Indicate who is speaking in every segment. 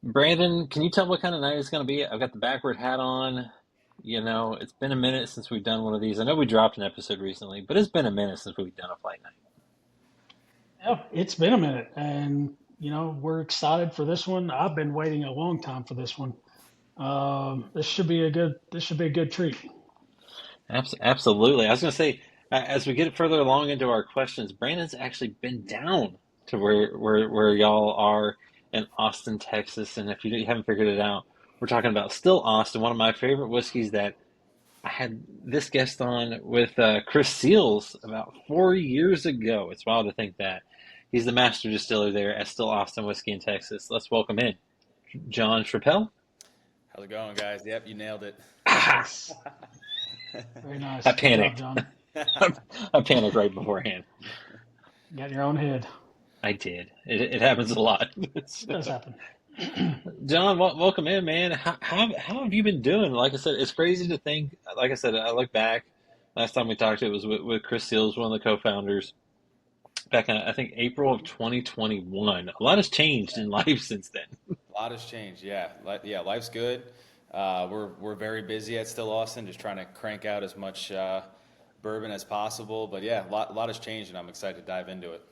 Speaker 1: Brandon, can you tell what kind of night it's going to be? I've got the backward hat on. It's been a minute since we've done one of these. I know we dropped an episode recently, but it's been a minute since we've done a flight night.
Speaker 2: Yeah, it's been a minute, and we're excited for this one. I've been waiting a long time for this one. This should be a good treat.
Speaker 1: Absolutely. I was going to say, as we get further along into our questions, Brandon's actually been down to where y'all are in Austin, Texas. And if you haven't figured it out, we're talking about Still Austin, one of my favorite whiskeys that I had this guest on with Chris Seals about 4 years ago. It's wild to think that. He's the master distiller there at Still Austin Whiskey in Texas. Let's welcome in John Schrepel.
Speaker 3: How's it going, guys? Yep, you nailed it.
Speaker 1: Ah,
Speaker 2: Nice, very nice.
Speaker 1: I
Speaker 2: Good job,
Speaker 1: panicked.
Speaker 2: John.
Speaker 1: I panicked right beforehand.
Speaker 2: You got in your own head.
Speaker 1: I did. It happens a lot.
Speaker 2: It does happen.
Speaker 1: John, welcome in, man. How have you been doing? Like I said, it's crazy to think. Like I said, I look back. Last time we talked, it was with Chris Seals, one of the co-founders, back in I think April of 2021. A lot has changed in life since then.
Speaker 3: A lot has changed. Yeah, yeah, life's good. We're very busy at Still Austin, just trying to crank out as much bourbon as possible. But yeah, a lot has changed, and I'm excited to dive into it.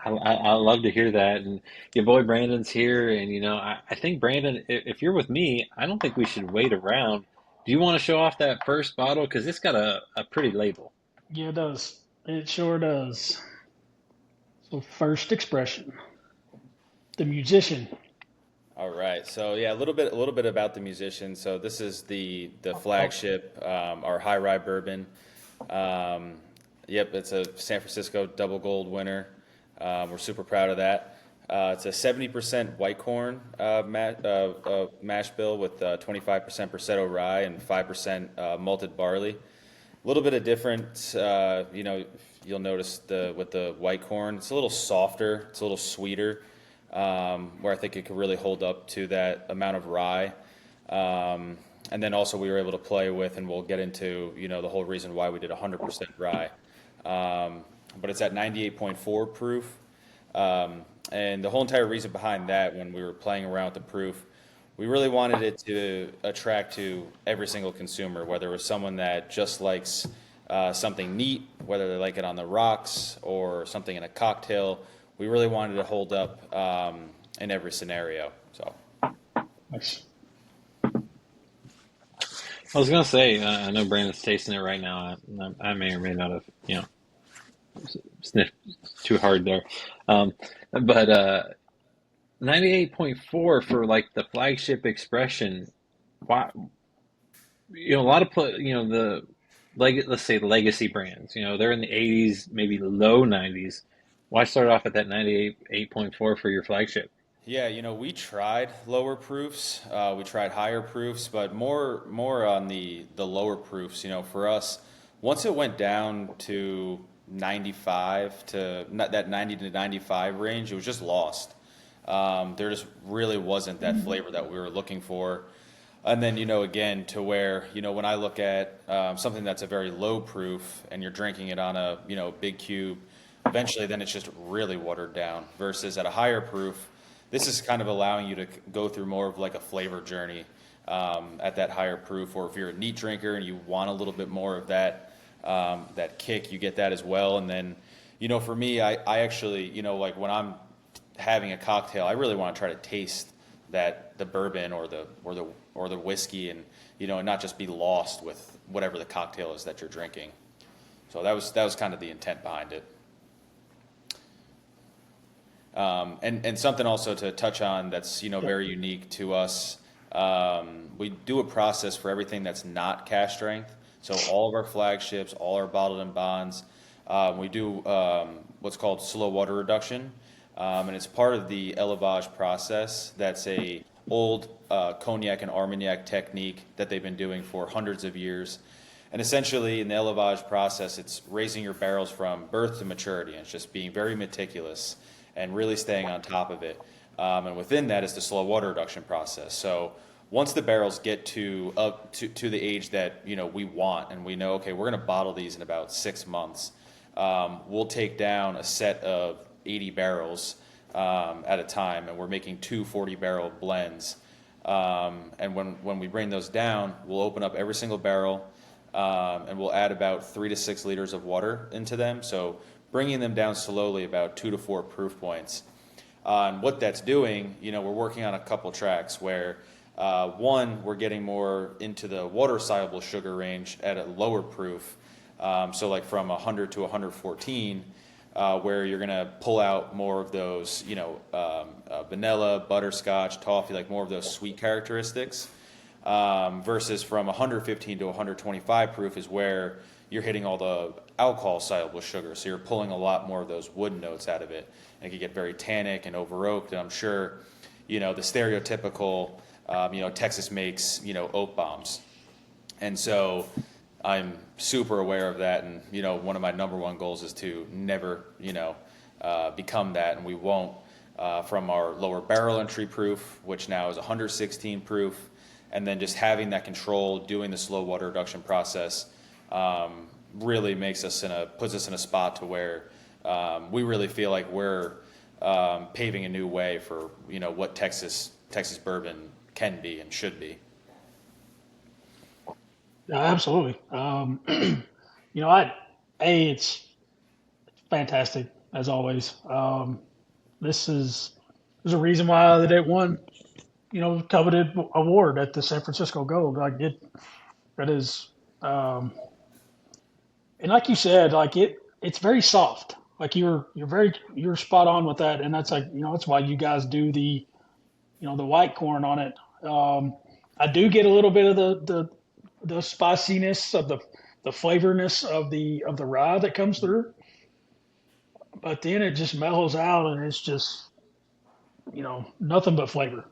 Speaker 1: I love to hear that. And your boy Brandon's here, and I think Brandon, if you're with me, I don't think we should wait around. Do you want to show off that first bottle? Because it's got a pretty label.
Speaker 2: Yeah, it does. It sure does. So, first expression, the musician.
Speaker 3: All right. So yeah, a little bit about the musician. So this is the flagship, our high rye bourbon. Um, yep, it's a San Francisco double gold winner. We're super proud of that. It's a 70% white corn mash bill with 25% Prosecco rye and 5% malted barley. A little bit of difference, you'll notice with the white corn, it's a little softer, it's a little sweeter, where I think it could really hold up to that amount of rye. And then also we were able to play with, and we'll get into, the whole reason why we did 100% rye. But it's at 98.4 proof. And the whole entire reason behind that, when we were playing around with the proof, we really wanted it to attract to every single consumer, whether it was someone that just likes something neat, whether they like it on the rocks or something in a cocktail. We really wanted to hold up in every scenario. So
Speaker 2: Nice.
Speaker 1: I was gonna say, I know Brandon's tasting it right now. I may or may not have, sniffed too hard there. But 98.4 for like the flagship expression. Why, a lot of the let's say legacy brands, they're in the 80s, maybe low 90s. Why start off at that 98.4 for your flagship?
Speaker 3: yeah, we tried lower proofs, we tried higher proofs, but more on the lower proofs. For us, once it went down to 95 to that 90 to 95 range, it was just lost. There just really wasn't that flavor that we were looking for. And then, again, to where, when I look at something that's a very low proof and you're drinking it on a, big cube, eventually then it's just really watered down. Versus at a higher proof, this is kind of allowing you to go through more of like a flavor journey at that higher proof. Or if you're a neat drinker and you want a little bit more of that kick, you get that as well. And then, for me, I actually, like when I'm having a cocktail, I really want to try to taste the bourbon or the whiskey, and and not just be lost with whatever the cocktail is that you're drinking. So that was kind of the intent behind it. And something also to touch on that's very unique to us. We do a process for everything that's not cask strength. So all of our flagships, all our bottled and bonds, we do what's called slow water reduction, and it's part of the élevage process. That's a old cognac and Armagnac technique that they've been doing for hundreds of years. And essentially, in the élevage process, it's raising your barrels from birth to maturity. And it's just being very meticulous and really staying on top of it. And within that is the slow water reduction process. So once the barrels get to the age that we want, and we know, okay, we're going to bottle these in about 6 months, we'll take down a set of 80 barrels at a time, and we're making two 40-barrel blends. And when we bring those down, we'll open up every single barrel, and we'll add about 3 to 6 liters of water into them. So bringing them down slowly, about 2 to 4 proof points. And what that's doing, we're working on a couple tracks where one, we're getting more into the water-soluble sugar range at a lower proof. So like from 100 to 114, where you're going to pull out more of those, vanilla, butterscotch, toffee, like more of those sweet characteristics, versus from 115 to 125 proof is where you're hitting all the alcohol-soluble sugar. So you're pulling a lot more of those wood notes out of it. And it can get very tannic and over-oaked. And I'm sure, the stereotypical, Texas makes, oak bombs. And so I'm super aware of that, and one of my number one goals is to never become that, and we won't. From our lower barrel entry proof, which now is 116 proof, and then just having that control, doing the slow water reduction process, really puts us in a spot to where we really feel like we're paving a new way for what Texas bourbon can be and should be.
Speaker 2: Yeah, absolutely. It's fantastic as always. There's a reason why that it won, coveted award at the San Francisco Gold. That is, and like you said, it's very soft. Like you're spot on with that, and that's that's why you guys do the white corn on it. I do get a little bit of the spiciness of the flavorness of the rye that comes through, but then it just mellows out, and it's just nothing but flavor.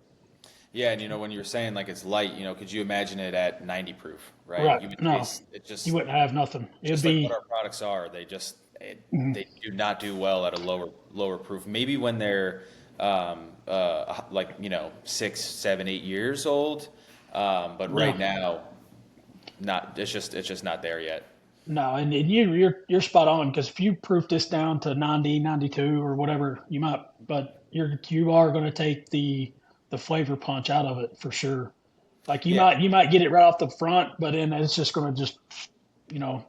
Speaker 3: Yeah, and when you were saying like it's light, could you imagine it at 90 proof, right?
Speaker 2: Right?
Speaker 3: You would
Speaker 2: No,
Speaker 3: taste it
Speaker 2: you wouldn't have nothing. It'd
Speaker 3: just like what
Speaker 2: be
Speaker 3: our products are. They do not do well at a lower proof. Maybe when they're like 6, 7, 8 years old, but right
Speaker 2: no,
Speaker 3: now, not. It's just not there yet.
Speaker 2: no, and you're spot on, because if you proof this down to 90, 92 or whatever, you might, but you are going to take the flavor punch out of it for sure. Like
Speaker 3: Yeah,
Speaker 2: you might get it right off the front, but then it's just going to just you know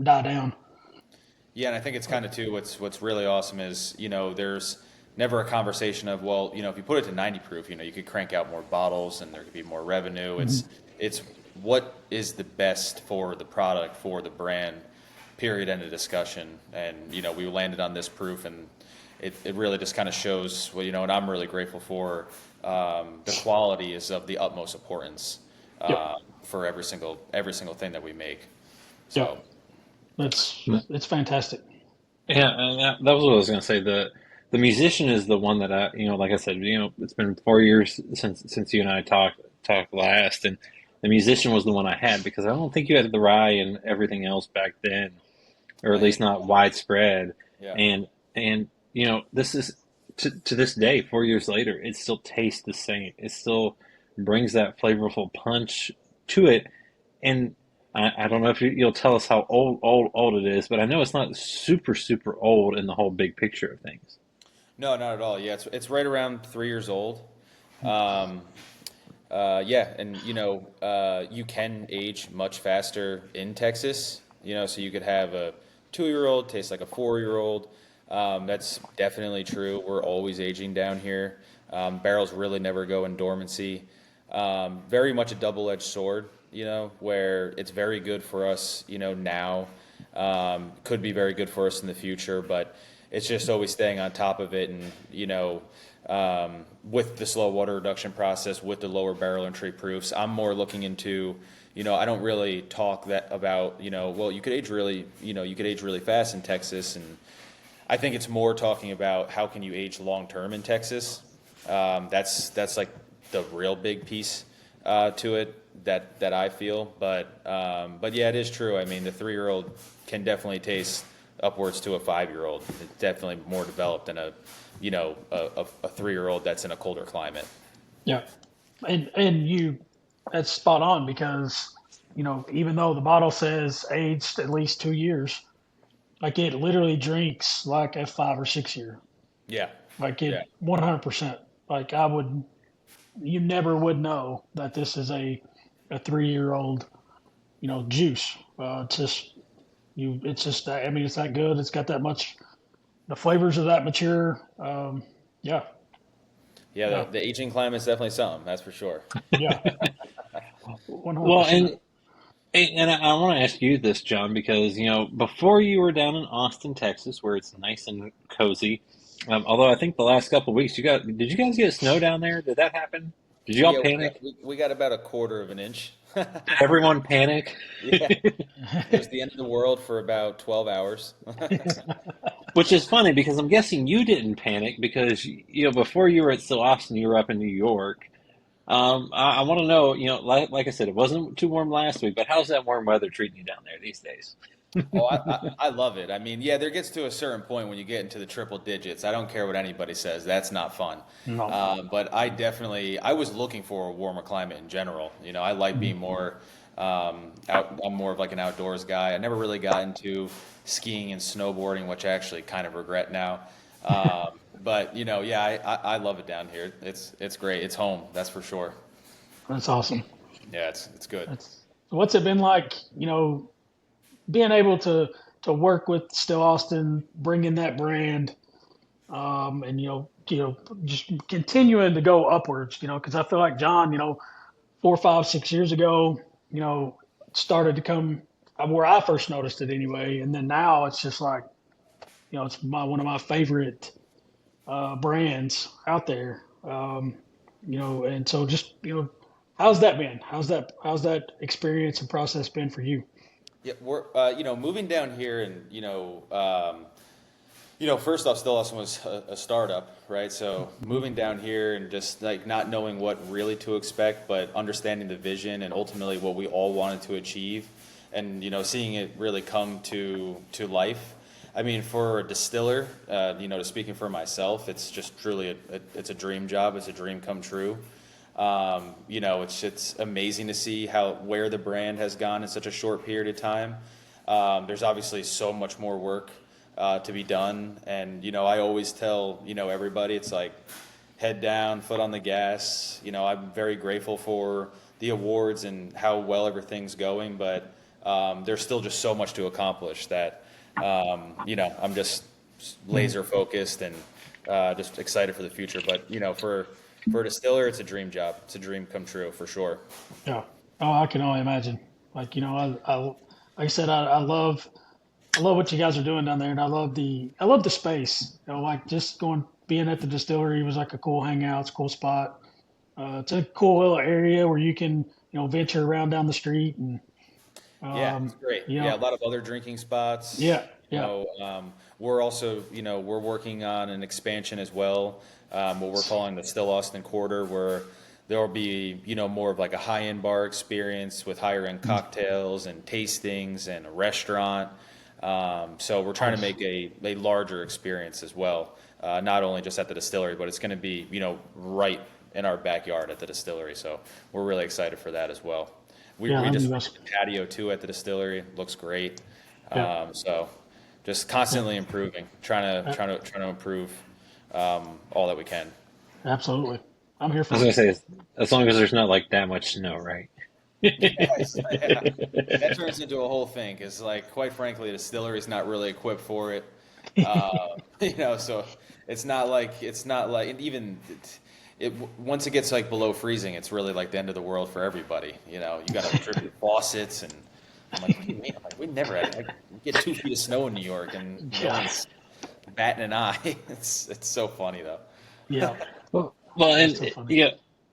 Speaker 2: die down.
Speaker 3: yeah, and I think it's kind of too. What's really awesome is there's never a conversation of, well, if you put it to 90 proof, you could crank out more bottles and there could be more revenue. It's what is the best for the product, for the brand, period, end of discussion. And we landed on this proof, and it really just kind of shows, well, and I'm really grateful for the quality is of the utmost importance
Speaker 2: Yep.
Speaker 3: for every single thing that we make. So
Speaker 2: Yep. It's fantastic.
Speaker 1: Yeah, and that was what I was going to say. The musician is the one that like I said, it's been 4 years since you and I talked last, and the musician was the one I had because I don't think you had the rye and everything else back then, or at
Speaker 3: I
Speaker 1: least not widespread.
Speaker 3: yeah.
Speaker 1: And this is to this day, 4 years later, it still tastes the same. It still brings that flavorful punch to it, and I don't know if you'll tell us how old it is, but I know it's not super, super old in the whole big picture of things.
Speaker 3: No, not at all. Yeah, it's right around 3 years old. Um, yeah, and you can age much faster in Texas. So you could have a 2-year-old taste like a 4-year-old. That's definitely true. We're always aging down here. Barrels really never go in dormancy. Very much a double-edged sword, where it's very good for us, now. Could be very good for us in the future, but it's just always staying on top of it, and with the slow water reduction process, with the lower barrel entry proofs, I'm more looking into, I don't really talk that about, well, you could age really fast in Texas, and I think it's more talking about how can you age long term in Texas. That's like the real big piece to it that I feel, but yeah, it is true. I mean, the 3-year-old can definitely taste upwards to a 5-year-old. It's definitely more developed than a 3-year-old that's in a colder climate.
Speaker 2: Yeah, and that's spot on, because even though the bottle says aged at least 2 years, like it literally drinks like a 5 or 6 year.
Speaker 3: Yeah,
Speaker 2: Like
Speaker 3: Yeah.
Speaker 2: it, 100%. Like you never would know that this is a 3 year old, juice. It's just it's just that. I mean, it's that good. It's got that much. The flavors are that mature. Yeah,
Speaker 3: Yeah,
Speaker 2: yeah,
Speaker 3: the aging climate is definitely something, that's for sure.
Speaker 2: yeah, one hundred
Speaker 1: Well,
Speaker 2: percent.
Speaker 1: and I want to ask you this, John, because before you were down in Austin, Texas, where it's nice and cozy. Although I think the last couple of weeks did you guys get snow down there? Did that happen? Did you all
Speaker 3: Yeah,
Speaker 1: panic?
Speaker 3: we got about a quarter of an inch.
Speaker 1: Did everyone panic?
Speaker 3: Yeah, it was the end of the world for about 12 hours.
Speaker 1: Which is funny because I'm guessing you didn't panic because before you were at Still Austin, you were up in New York. I want to know, like I said, it wasn't too warm last week, but how's that warm weather treating you down there these days?
Speaker 3: Oh, I love it. I mean, yeah, there gets to a certain point when you get into the triple digits. I don't care what anybody says. That's not fun.
Speaker 2: No.
Speaker 3: But I was looking for a warmer climate in general. I like being more out. I'm more of like an outdoors guy. I never really got into skiing and snowboarding, which I actually kind of regret now. But yeah, I love it down here. It's great. It's home. That's for sure.
Speaker 2: That's awesome.
Speaker 3: Yeah, it's good.
Speaker 2: That's so. What's it been like? Being able to work with Still Austin, bringing that brand, and just continuing to go upwards. Because I feel like John, 4, 5, 6 years ago, you know, started to come where I first noticed it anyway, and then now it's just like, it's one of my favorite brands out there. And so just how's that been? How's that experience and process been for you?
Speaker 3: Yeah, we're moving down here, and first off, Still Awesome was a startup, right? So moving down here and just like not knowing what really to expect, but understanding the vision and ultimately what we all wanted to achieve, and seeing it really come to life. I mean, for a distiller, to speaking for myself, it's just truly it's a dream job. It's a dream come true. It's amazing to see where the brand has gone in such a short period of time. There's obviously so much more work to be done, and I always tell everybody it's like head down, foot on the gas. I'm very grateful for the awards and how well everything's going, but there's still just so much to accomplish that I'm just laser focused and just excited for the future. But for a distiller, it's a dream job. It's a dream come true for sure.
Speaker 2: Yeah. Oh, I can only imagine. Like, like I said, I love what you guys are doing down there, and I love the space. Like just being at the distillery was like a cool hangout. It's a cool spot. It's a cool little area where you can, venture around down the street and,
Speaker 3: Yeah, it's great.
Speaker 2: you
Speaker 3: Yeah,
Speaker 2: know,
Speaker 3: a lot of other drinking spots.
Speaker 2: yeah, yeah,
Speaker 3: We're also, we're working on an expansion as well, what we're calling the Still Austin Quarter, where there will be, more of like a high-end bar experience with higher-end cocktails and tastings and a restaurant. So we're trying to
Speaker 2: nice.
Speaker 3: make a larger experience as well, not only just at the distillery, but it's going to be, right in our backyard at the distillery. So we're really excited for that as well.
Speaker 2: Yeah,
Speaker 3: We
Speaker 2: that'd
Speaker 3: just
Speaker 2: be
Speaker 3: redid
Speaker 2: awesome.
Speaker 3: the patio too at the distillery. Looks great.
Speaker 2: Yeah,
Speaker 3: So just
Speaker 2: yeah,
Speaker 3: constantly improving, trying to improve all that we can.
Speaker 2: absolutely. I'm here
Speaker 1: I was
Speaker 2: for
Speaker 1: gonna
Speaker 2: it.
Speaker 1: say, as long as there's not like that much snow, right?
Speaker 3: Yes, yeah. That turns into a whole thing because, like, quite frankly, the distillery is not really equipped for it. So it's not like and even once it gets like below freezing, it's really like the end of the world for everybody. You got to drip your faucets, and I'm like, what do you mean? I'm like, we never had we get 2 feet of snow in New York, and no
Speaker 2: Yeah,
Speaker 3: one's batting an eye. It's so funny though.
Speaker 2: yeah,
Speaker 1: Well,
Speaker 2: that's
Speaker 1: and
Speaker 2: so funny.
Speaker 1: yeah,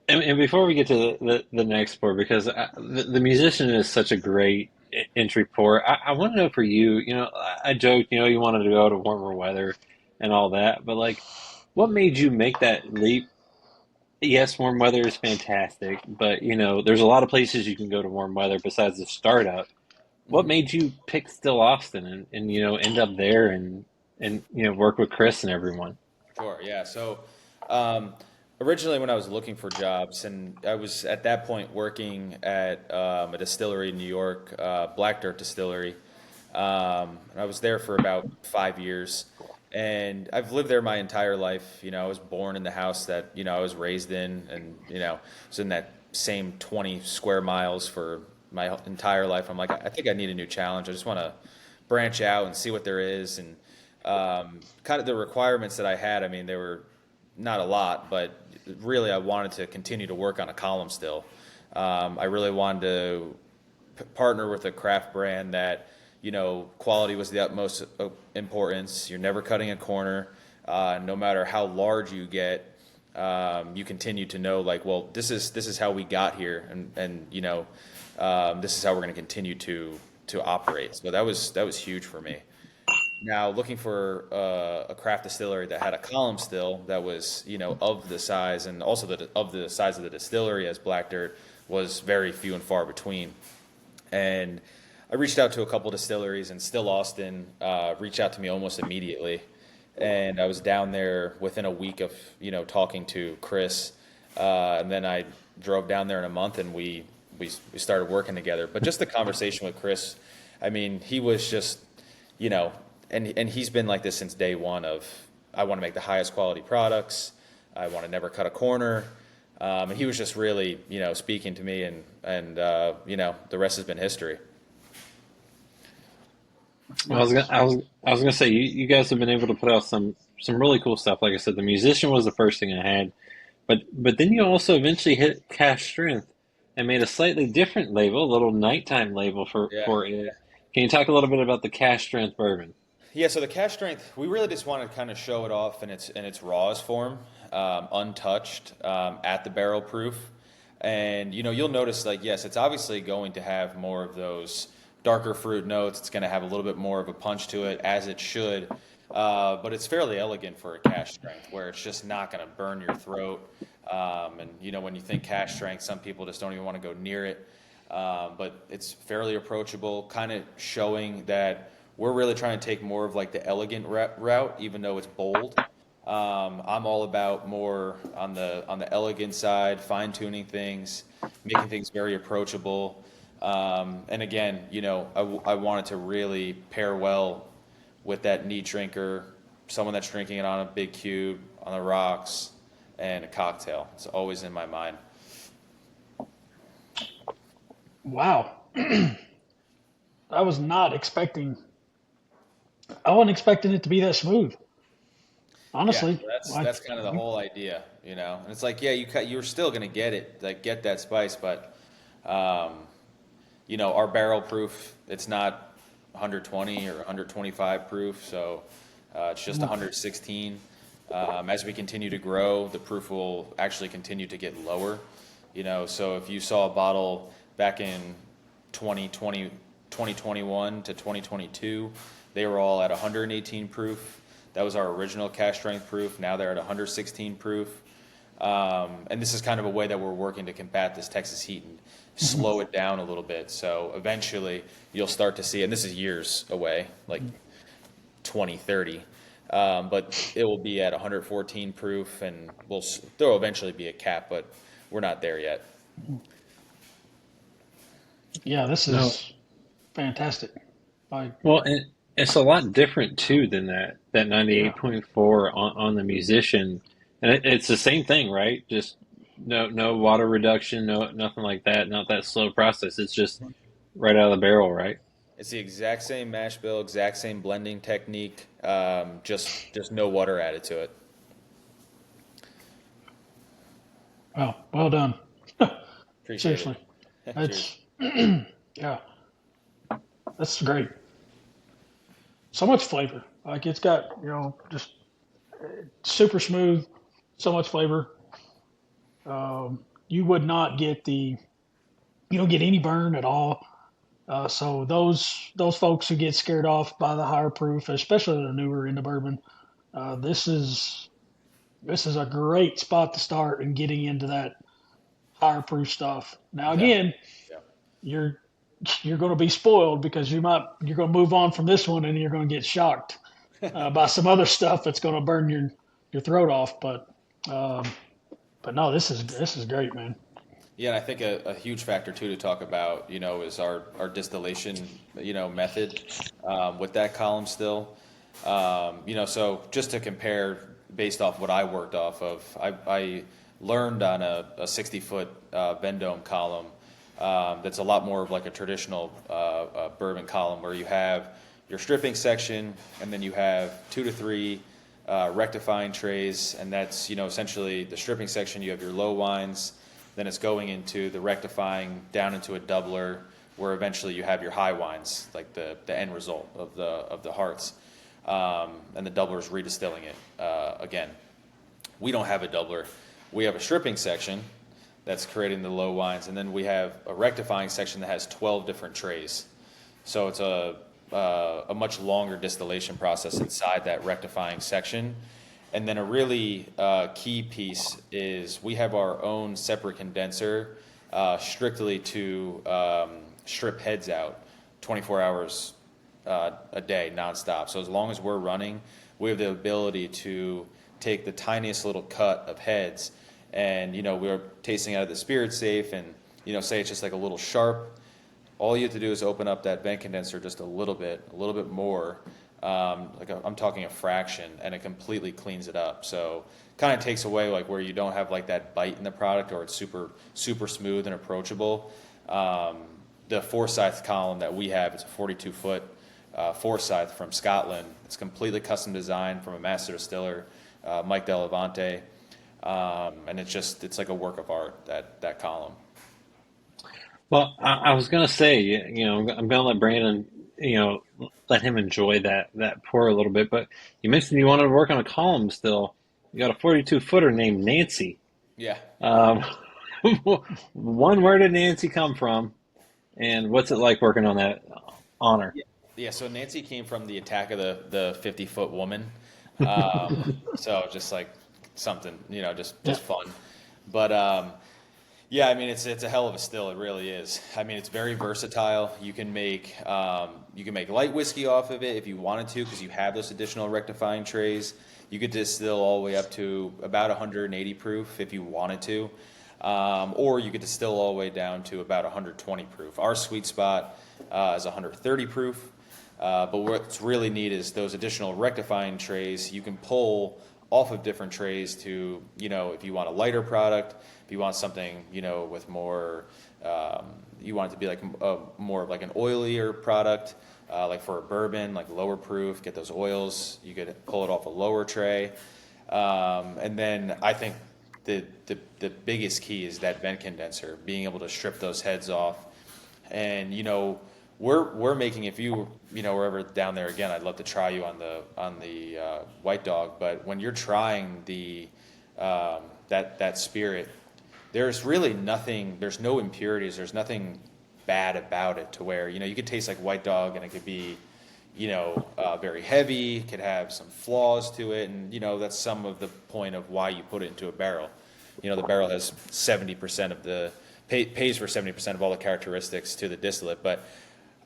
Speaker 1: and before we get to the next part, because the musician is such a great entry port. I want to know for you. I joked, you wanted to go to warmer weather and all that, but like, what made you make that leap? Yes, warm weather is fantastic, but there's a lot of places you can go to warm weather besides the startup. What
Speaker 3: Mhm.
Speaker 1: made you pick Still Austin and end up there and work with Chris and everyone?
Speaker 3: Sure, yeah. So, um, originally, when I was looking for jobs, and I was at that point working at a distillery in New York, Black Dirt Distillery. I was there for about 5 years, And I've lived there my entire life. I was born in the house that, I was raised in, and, was in that same 20 square miles for my entire life. I'm like, I think I need a new challenge. I just want to branch out and see what there is. And kind of the requirements that I had, I mean, they were not a lot, but really I wanted to continue to work on a column still. I really wanted to partner with a craft brand that, quality was the utmost importance. You're never cutting a corner. No matter how large you get, you continue to know, like, well, this is how we got here, and this is how we're going to continue to operate. So that was huge for me. Now, looking for a craft distillery that had a column still that was, of the size, and also of the size of the distillery as Black Dirt, was very few and far between. And I reached out to a couple distilleries, and Still Austin reached out to me almost immediately. And I was down there within a week of, talking to Chris. And then I drove down there in a month, and we started working together. But just the conversation with Chris, I mean, he was just, and he's been like this since day one of, I want to make the highest quality products. I want to never cut a corner. And he was just really, speaking to me, and the rest has been history.
Speaker 1: Well, I was gonna say you guys have been able to put out some really cool stuff. Like I said, the musician was the first thing I had, but then you also eventually hit Cask Strength and made a slightly different label, a little nighttime label
Speaker 3: Yeah.
Speaker 1: for it. Can you talk a little bit about the Cask Strength bourbon?
Speaker 3: Yeah, so the Cask Strength, we really just wanted to kind of show it off in its rawest form, untouched, at the barrel proof. And you'll notice, like, yes, it's obviously going to have more of those darker fruit notes. It's going to have a little bit more of a punch to it, as it should. But it's fairly elegant for a Cask Strength, where it's just not going to burn your throat. And when you think Cask Strength, some people just don't even want to go near it. But it's fairly approachable, kind of showing that we're really trying to take more of like the elegant route, even though it's bold. I'm all about more on the elegant side, fine tuning things, making things very approachable. And again, I wanted to really pair well with that neat drinker, someone that's drinking it on a big cube, on the rocks, and a cocktail. It's always in my mind.
Speaker 2: Wow. I was not expecting. I wasn't expecting it to be that smooth.
Speaker 3: Yeah,
Speaker 2: Honestly, like
Speaker 3: that's kind of the whole idea, And it's like, yeah, you're still gonna get it, like get that spice, but our barrel proof, it's not 120 or 125 proof, so it's just 116. As we continue to grow, the proof will actually continue to get lower. So if you saw a bottle back in 2020, 2021 to 2022, they were all at 118 proof. That was our original Cask Strength proof. Now they're at 116 proof. And this is kind of a way that we're working to combat this Texas heat and slow it down a little bit. So eventually you'll start to see, and this is years away, like 2030, but it will be at 114 proof, and there'll eventually be a cap, but we're not there yet.
Speaker 2: yeah, this
Speaker 1: No.
Speaker 2: is fantastic. Like
Speaker 1: Well, and it's a lot different too than that
Speaker 2: yeah,
Speaker 1: 98.4 on the musician, and it's the same thing, right? Just no water reduction, no nothing like that, not that slow process. It's just right out of the barrel, right?
Speaker 3: It's the exact same mash bill, exact same blending technique, just no water added to it.
Speaker 2: well done.
Speaker 3: Appreciate
Speaker 2: Seriously,
Speaker 3: it. Cheers.
Speaker 2: that's yeah, that's great. So much flavor. Like it's got just super smooth. So much flavor. You would not get you don't get any burn at all. So those folks who get scared off by the higher proof, especially the newer into bourbon, this is a great spot to start in getting into that higher proof stuff. Now
Speaker 3: Yeah.
Speaker 2: again,
Speaker 3: Yeah.
Speaker 2: you're you're going to be spoiled because you're going to move on from this one and you're going to get shocked by some other stuff that's going to burn your throat off. Um, but no, this is great, man.
Speaker 3: Yeah, and I think a huge factor too to talk about, is our distillation, method with that column still. So just to compare based off what I worked off of, I learned on a 60-foot Vendome column that's a lot more of like a traditional bourbon column where you have your stripping section and then you have 2 to 3 rectifying trays, and that's essentially the stripping section. You have your low wines, then it's going into the rectifying down into a doubler, where eventually you have your high wines, like the end result of the hearts, and the doubler is redistilling it again. We don't have a doubler. We have a stripping section that's creating the low wines, and then we have a rectifying section that has 12 different trays. So it's a much longer distillation process inside that rectifying section. And then a really key piece is we have our own separate condenser strictly to strip heads out 24 hours a day nonstop. So as long as we're running, we have the ability to take the tiniest little cut of heads, and we're tasting out of the spirit safe, and say it's just like a little sharp. All you have to do is open up that vent condenser just a little bit more. I'm talking a fraction, and it completely cleans it up. So kind of takes away like where you don't have like that bite in the product, or it's super super smooth and approachable. The Forsyth column that we have, it's a 42-foot Forsyth from Scotland. It's completely custom designed from a master distiller, Mike Delavante, and it's like a work of art, that column.
Speaker 1: Well, I was gonna say, I'm gonna let Brandon, let him enjoy that pour a little bit. But you mentioned you wanted to work on a column still. You got a 42 footer named Nancy.
Speaker 3: Yeah.
Speaker 1: Um, one, where did Nancy come from, and what's it like working on that honor?
Speaker 3: Yeah, so Nancy came from the Attack of the 50-foot woman. So just like something,
Speaker 2: Yeah.
Speaker 3: just fun. But yeah, I mean it's a hell of a still. It really is. I mean it's very versatile. You can make light whiskey off of it if you wanted to, because you have those additional rectifying trays. You could distill all the way up to about 180 proof if you wanted to, or you could distill all the way down to about 120 proof. Our sweet spot is 130 proof. But what's really neat is those additional rectifying trays you can pull off of different trays to, if you want a lighter product, if you want something, with more, you want it to be like more of like an oilier product, like for a bourbon, like lower proof, get those oils, you could pull it off a lower tray. And then I think the biggest key is that vent condenser, being able to strip those heads off. And, we're making, if you were ever down there again, I'd love to try you on the White Dog. But when you're trying that spirit, there's really nothing. There's no impurities. There's nothing bad about it to where you could taste like White Dog, and it could be very heavy. It could have some flaws to it, and that's some of the point of why you put it into a barrel. The barrel has 70% of the pays for 70% of all the characteristics to the distillate, but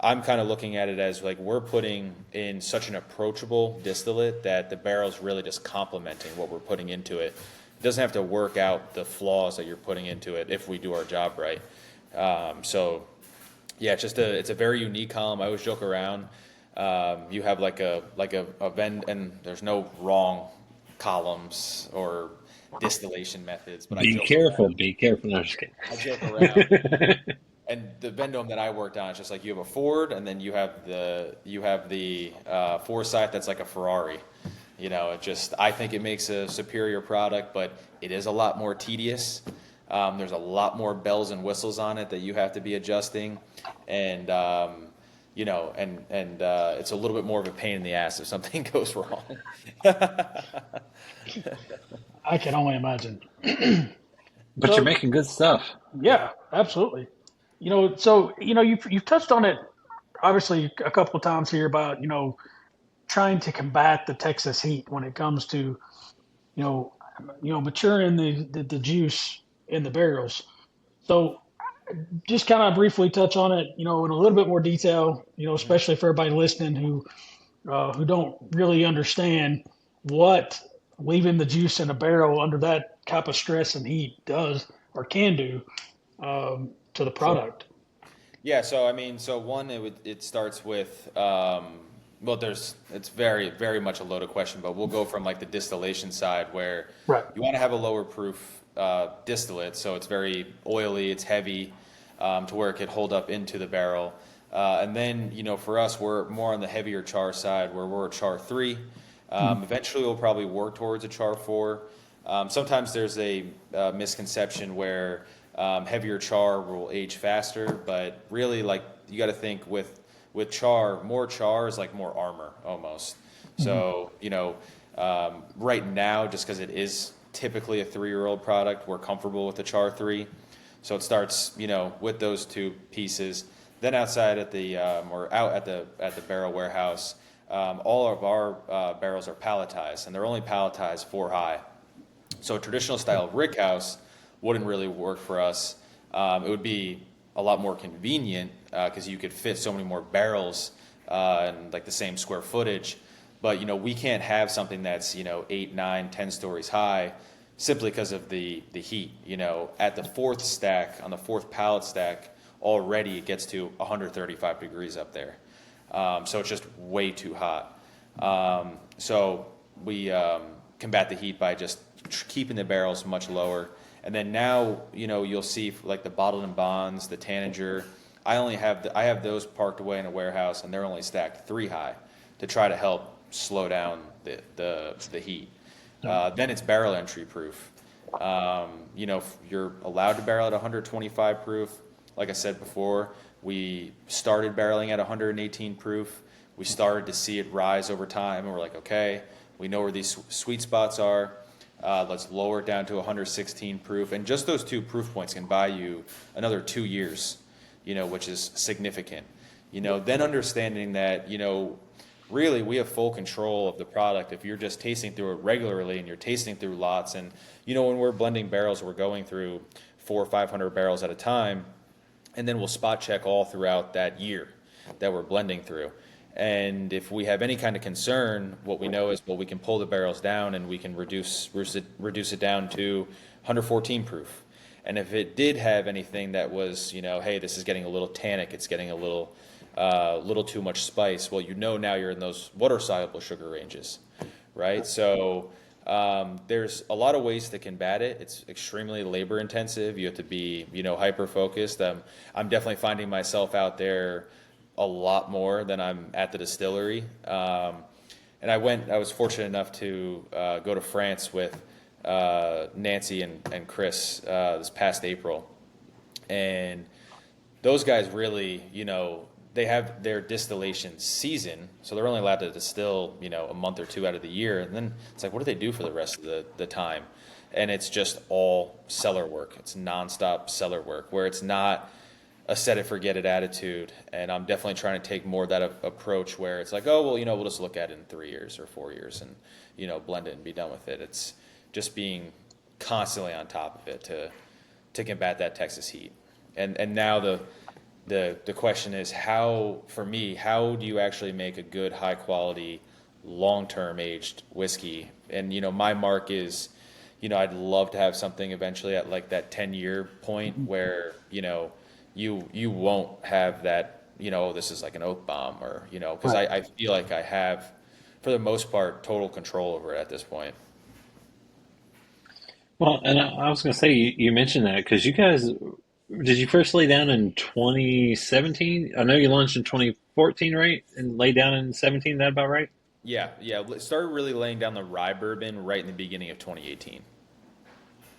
Speaker 3: I'm kind of looking at it as like we're putting in such an approachable distillate that the barrel's really just complementing what we're putting into it. It doesn't have to work out the flaws that you're putting into it if we do our job right. So yeah, it's a very unique column. I always joke around. You have like a vend, and there's no wrong columns or distillation methods, but
Speaker 1: Be careful, be careful. No, I'm just kidding.
Speaker 3: I joke around. And the Vendome that I worked on, it's just like you have a Ford, and then you have the Forsyth that's like a Ferrari. I think it makes a superior product, but it is a lot more tedious. There's a lot more bells and whistles on it that you have to be adjusting, and it's a little bit more of a pain in the ass if something goes wrong.
Speaker 2: I can only imagine.
Speaker 1: But you're
Speaker 2: So
Speaker 1: making good stuff.
Speaker 2: yeah, absolutely. So you've touched on it obviously a couple of times here about trying to combat the Texas heat when it comes to you know maturing the juice in the barrels. So just kind of briefly touch on it, in a little bit more detail, especially for everybody listening who don't really understand what leaving the juice in a barrel under that type of stress and heat does or can do to the
Speaker 3: Sure.
Speaker 2: product.
Speaker 3: Yeah, so I mean, so one, it starts with Well, it's very, very much a loaded question, but we'll go from like the distillation side where
Speaker 2: Right.
Speaker 3: you want to have a lower proof distillate, so it's very oily, it's heavy, to where it could hold up into the barrel. And then, for us, we're more on the heavier char side where we're a char 3. Eventually, we'll probably work towards a char 4. Sometimes there's a misconception where heavier char will age faster, but really, like, you got to think with char, more char is like more armor almost. So, right now, just because it is typically a 3-year-old product, we're comfortable with the char 3. So it starts, with those two pieces. Then outside at the or out at the barrel warehouse, all of our barrels are palletized, and they're only palletized 4 high. So a traditional style rick house wouldn't really work for us. It would be a lot more convenient because you could fit so many more barrels and like the same square footage. But we can't have something that's 8, 9, 10 stories high simply because of the heat. At the fourth stack, on the fourth pallet stack, already it gets to 135 degrees up there. So it's just way too hot. So we combat the heat by just keeping the barrels much lower. And then now, you'll see like the bottled and bonds, the Tanager. I have those parked away in a warehouse, and they're only stacked 3 high to try to help slow down the heat. Then it's barrel entry proof. You're allowed to barrel at 125 proof. Like I said before, we started barreling at 118 proof. We started to see it rise over time, and we're like, okay, we know where these sweet spots are. Let's lower it down to 116 proof. And just those 2 proof points can buy you another 2 years, which is significant. Then understanding that, really we have full control of the product if you're just tasting through it regularly and you're tasting through lots. And, when we're blending barrels, we're going through 400 or 500 barrels at a time. And then we'll spot check all throughout that year that we're blending through. And if we have any kind of concern, what we know is, well, we can pull the barrels down and we can reduce it down to 114 proof. And if it did have anything that was, hey, this is getting a little tannic, it's getting a little too much spice, well, now you're in those water-soluble sugar ranges, right? So there's a lot of ways to combat it. It's extremely labor-intensive. You have to be, hyper-focused. I'm definitely finding myself out there a lot more than I'm at the distillery. And I was fortunate enough to go to France with Nancy and Chris this past April. And those guys really, they have their distillation season, so they're only allowed to distill, a month or 2 out of the year. And then it's like, what do they do for the rest of the time? And it's just all cellar work. It's nonstop cellar work where it's not a set it forget it attitude. And I'm definitely trying to take more of that approach where it's like, oh, well, we'll just look at it in 3 years or 4 years and, blend it and be done with it. It's just being constantly on top of it to combat that Texas heat. And now the question is, how do you actually make a good, high quality, long-term aged whiskey? And, my mark is, I'd love to have something eventually at like that 10-year point where, you won't have that, this is like an oak bomb or, because I feel like I have, for the most part, total control over it at this point.
Speaker 1: Well, and I was going to say, you mentioned that because you guys, did you first lay down in 2017? I know you launched in 2014, right? And laid down in 17, that about right?
Speaker 3: Yeah. Started really laying down the rye bourbon right in the beginning of 2018.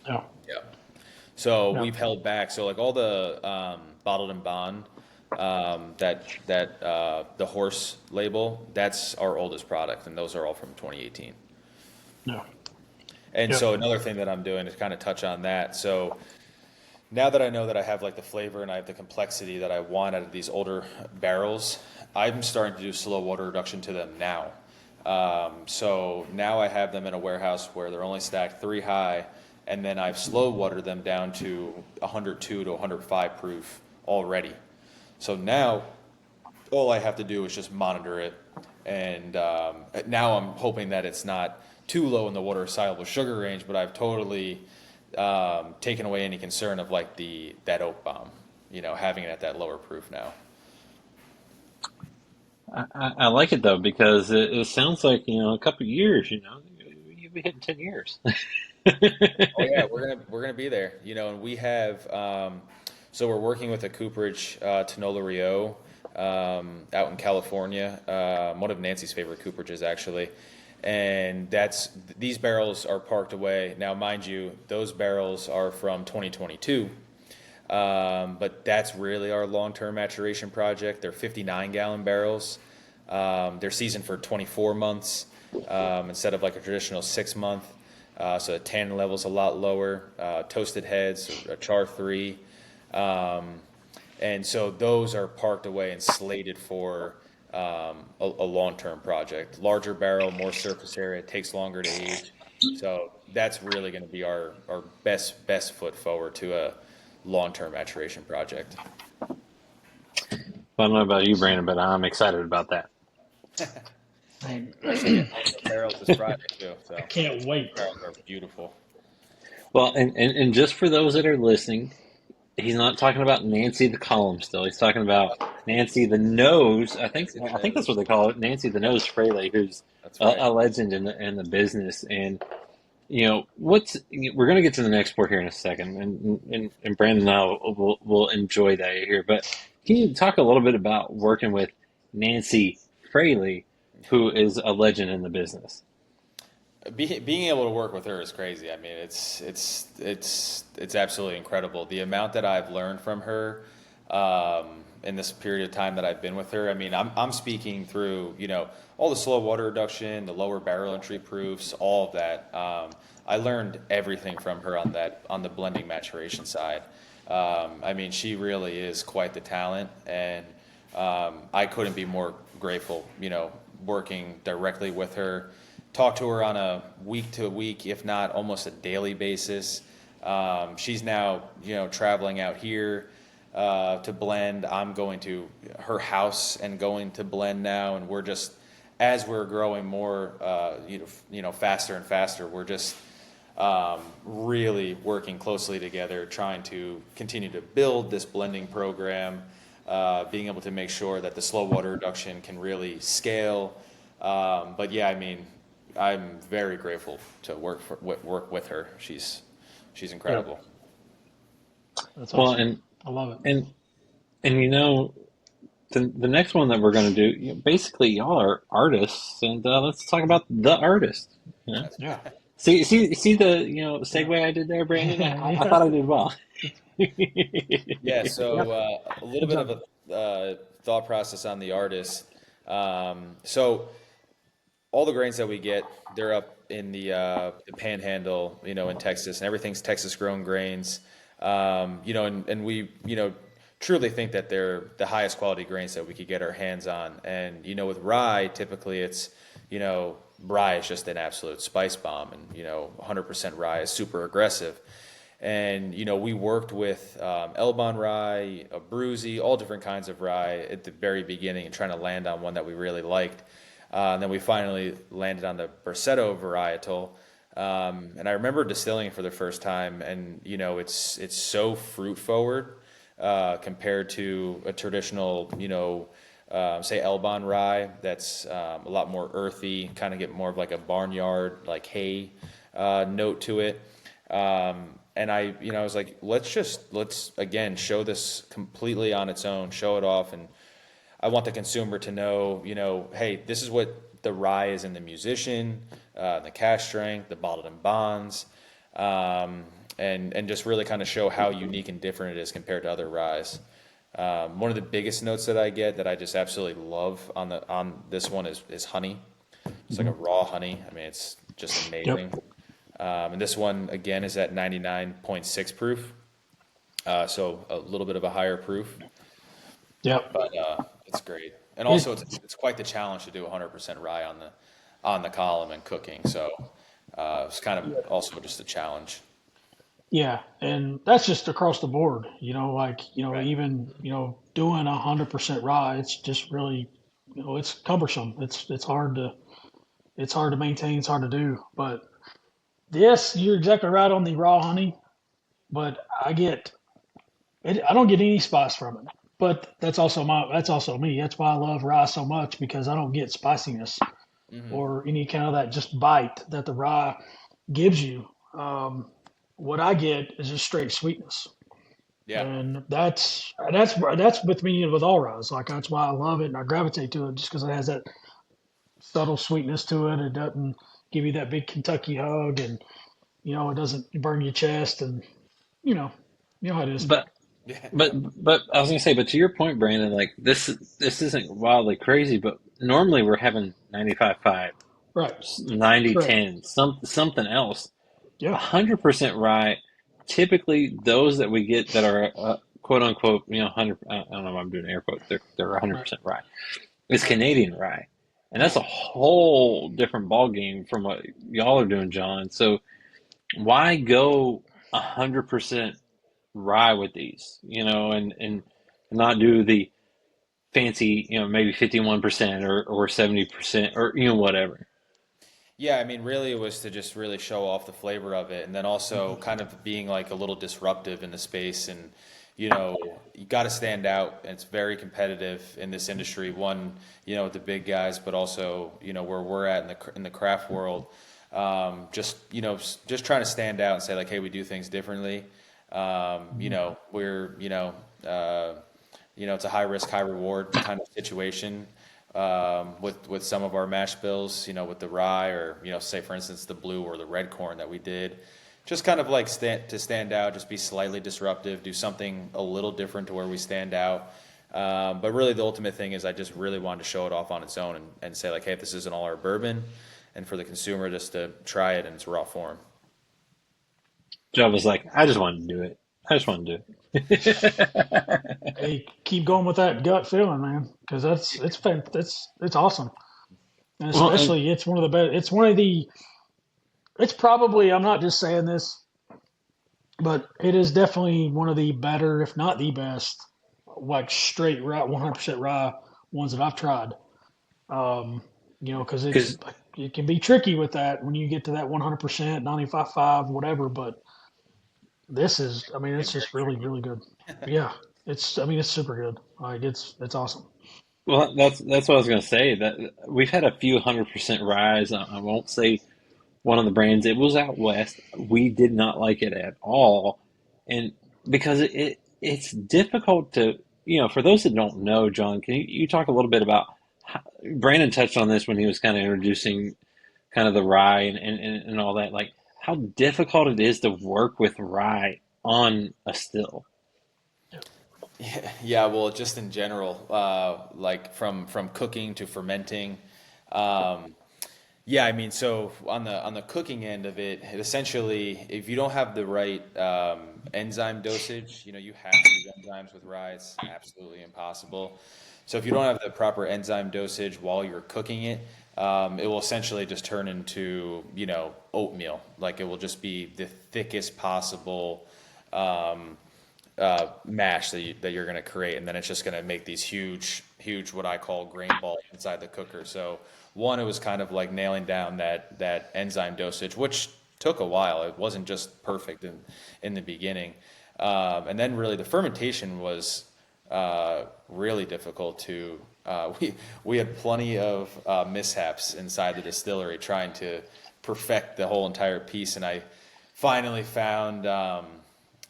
Speaker 2: Yeah.
Speaker 3: Yeah. So
Speaker 2: Yeah.
Speaker 3: we've held back. So like all the bottled and bond, the horse label, that's our oldest product, and those are all from 2018.
Speaker 2: Yeah.
Speaker 3: And
Speaker 2: Yep.
Speaker 3: so another thing that I'm doing is kind of touch on that. So now that I know that I have like the flavor and I have the complexity that I want out of these older barrels, I'm starting to do slow water reduction to them now. So now I have them in a warehouse where they're only stacked 3 high, and then I've slow watered them down to 102 to 105 proof already. So now all I have to do is just monitor it, and now I'm hoping that it's not too low in the water soluble sugar range, but I've totally taken away any concern of like that oak bomb, having it at that lower proof now.
Speaker 1: I like it though because it sounds like a couple of years. You'll be hitting 10 years.
Speaker 3: Oh yeah, we're gonna be there. And we have so we're working with a cooperage, Tanola Rio, out in California. One of Nancy's favorite cooperages actually, and these barrels are parked away now. Mind you, those barrels are from 2022. But that's really our long-term maturation project. They're 59-gallon barrels. They're seasoned for 24 months instead of like a traditional 6 month. So the tannin level's a lot lower. Toasted heads, a char 3. And so those are parked away and slated for a long-term project. Larger barrel, more surface area, takes longer to age. So that's really going to be our best foot forward to a long-term maturation project.
Speaker 1: I don't know about you, Brandon, but I'm excited about that.
Speaker 2: Man,
Speaker 3: We're actually getting all the barrels this Friday too.
Speaker 2: I
Speaker 3: So
Speaker 2: can't wait.
Speaker 3: barrels are beautiful.
Speaker 1: Well, and just for those that are listening, he's not talking about Nancy the column still. He's talking about Nancy the Nose.
Speaker 3: Nancy the
Speaker 1: I think that's what
Speaker 3: nose.
Speaker 1: they call it, Nancy the Nose Fraley, who's
Speaker 3: That's right.
Speaker 1: a legend in the business. And we're going to get to the next sport here in a second, and Brandon and I will enjoy that here. But can you talk a little bit about working with Nancy Fraley, who is a legend in the business?
Speaker 3: Being able to work with her is crazy. I mean, it's absolutely incredible. The amount that I've learned from her in this period of time that I've been with her. I mean, I'm speaking through all the slow water reduction, the lower barrel entry proofs, all of that. I learned everything from her on the blending maturation side. I mean, she really is quite the talent, and I couldn't be more grateful. Working directly with her. Talk to her on a week to week, if not almost a daily basis. She's now, traveling out here to blend. I'm going to her house and going to blend now, and we're just as we're growing more, faster and faster. We're just really working closely together, trying to continue to build this blending program, being able to make sure that the slow water reduction can really scale. But yeah, I mean, I'm very grateful to work with her. She's
Speaker 2: Yeah,
Speaker 3: incredible.
Speaker 2: that's
Speaker 1: Well,
Speaker 2: awesome. I love it.
Speaker 1: and the next one that we're going to do, basically y'all are artists, and let's talk about the artist. You know?
Speaker 2: Yeah,
Speaker 1: See the
Speaker 2: yeah,
Speaker 1: segue I did there, Brandon. I
Speaker 2: yeah.
Speaker 1: thought I did well.
Speaker 3: Yeah,
Speaker 2: Yep.
Speaker 3: so a little
Speaker 2: Good
Speaker 3: bit of
Speaker 2: job.
Speaker 3: a thought process on the artist. So all the grains that we get, they're up in the Panhandle, in Texas, and everything's Texas grown grains. And we, truly think that they're the highest quality grains that we could get our hands on. And with rye, typically rye is just an absolute spice bomb, and 100% rye is super aggressive. And we worked with Elbon rye, Abruzzi, all different kinds of rye at the very beginning, and trying to land on one that we really liked. And then we finally landed on the Bercetto varietal. And I remember distilling it for the first time, and it's so fruit forward compared to a traditional, say Elbon rye that's a lot more earthy, kind of get more of like a barnyard, like hay note to it. And I was like, let's again show this completely on its own, show it off, and I want the consumer to know, hey, this is what the rye is in the musician, the cask strength, the bottled in bonds, and just really kind of show how unique and different it is compared to other ryes. One of the biggest notes that I get that I just absolutely love on this one is honey. It's like a raw honey. I mean, it's just
Speaker 2: Yep.
Speaker 3: amazing. And this one again is at 99.6 proof, so a little bit of a higher proof,
Speaker 2: Yep.
Speaker 3: but it's great. And
Speaker 2: It,
Speaker 3: also, it's quite the challenge to do 100% rye on the column and cooking. So it's kind of also just a challenge.
Speaker 2: yeah, and that's just across the board.
Speaker 3: Right.
Speaker 2: Even doing 100% rye, it's just really, it's cumbersome. It's hard to maintain. It's hard to do. But this, you're exactly right on the raw honey. But I don't get any spice from it. but that's also me. That's why I love rye so much because I don't get spiciness
Speaker 3: Hmm.
Speaker 2: or any kind of that just bite that the rye gives you. What I get is just straight sweetness,
Speaker 3: Yeah.
Speaker 2: and that's with me and with all ryes. Like that's why I love it and I gravitate to it just because it has that subtle sweetness to it. It doesn't give you that big Kentucky hug, and it doesn't burn your chest, and you know, you know how it is.
Speaker 1: But
Speaker 3: Yeah.
Speaker 1: but I was gonna say, but to your point, Brandon, like this isn't wildly crazy, but normally we're having 95.5,
Speaker 2: Right.
Speaker 1: 90
Speaker 2: Correct.
Speaker 1: 10, something else.
Speaker 2: Yeah.
Speaker 1: 100% rye. Typically, those that we get that are quote unquote, 100. I don't know if I'm doing air quotes. They're
Speaker 2: Right.
Speaker 1: 100% rye. It's
Speaker 2: Right.
Speaker 1: Canadian rye, and that's
Speaker 2: Yeah.
Speaker 1: a whole different ball game from what y'all are doing, John. So why go 100% rye with these, and not do the fancy, maybe 51% or 70% or whatever.
Speaker 3: Yeah, I mean, really, it was to just really show off the flavor of it, and then also
Speaker 2: Mhm.
Speaker 3: kind of being like a little disruptive in the space. And you got to stand out. And it's very competitive in this industry. One, with the big guys, but also where we're at in the craft world. Just trying to stand out and say like, hey, we do things differently. We're it's a high risk, high reward kind of situation with some of our mash bills, with the rye or say for instance the blue or the red corn that we did, just kind of like to stand out, just be slightly disruptive, do something a little different to where we stand out. But really, the ultimate thing is I just really wanted to show it off on its own and say like, hey, this isn't all our bourbon, and for the consumer just to try it in its raw form.
Speaker 1: Joe was like, I just wanted to do it. I just want to do it.
Speaker 2: Hey, keep going with that gut feeling, man, because it's awesome, and
Speaker 1: Well, and
Speaker 2: especially it's one of the best. It's probably I'm not just saying this, but it is definitely one of the better, if not the best, like straight rye, 100% rye ones that I've tried. Um, because
Speaker 1: because
Speaker 2: it can be tricky with that when you get to that 100%, 95.5, whatever. But this is, I mean, it's just really, really good. Yeah, I mean, it's super good. Like it's awesome.
Speaker 1: well, that's what I was gonna say. That we've had a few 100% rise. I won't say one of the brands. It was out west. We did not like it at all, and because it's difficult to for those that don't know, John, can you talk a little bit about how, Brandon touched on this when he was kind of introducing kind of the rye and all that, like how difficult it is to work with rye on a still.
Speaker 3: Yeah, well, just in general, like from cooking to fermenting. Um, Yeah, I mean, so on the cooking end of it, essentially, if you don't have the right enzyme dosage, you have to use enzymes with rye. It's absolutely impossible. So if you don't have the proper enzyme dosage while you're cooking it, it will essentially just turn into, oatmeal. Like it will just be the thickest possible mash that you're going to create, and then it's just going to make these huge, huge what I call grain balls inside the cooker. So one, it was kind of like nailing down that enzyme dosage, which took a while. It wasn't just perfect in the beginning, and then really the fermentation was really difficult to. We had plenty of mishaps inside the distillery trying to perfect the whole entire piece, and I finally found.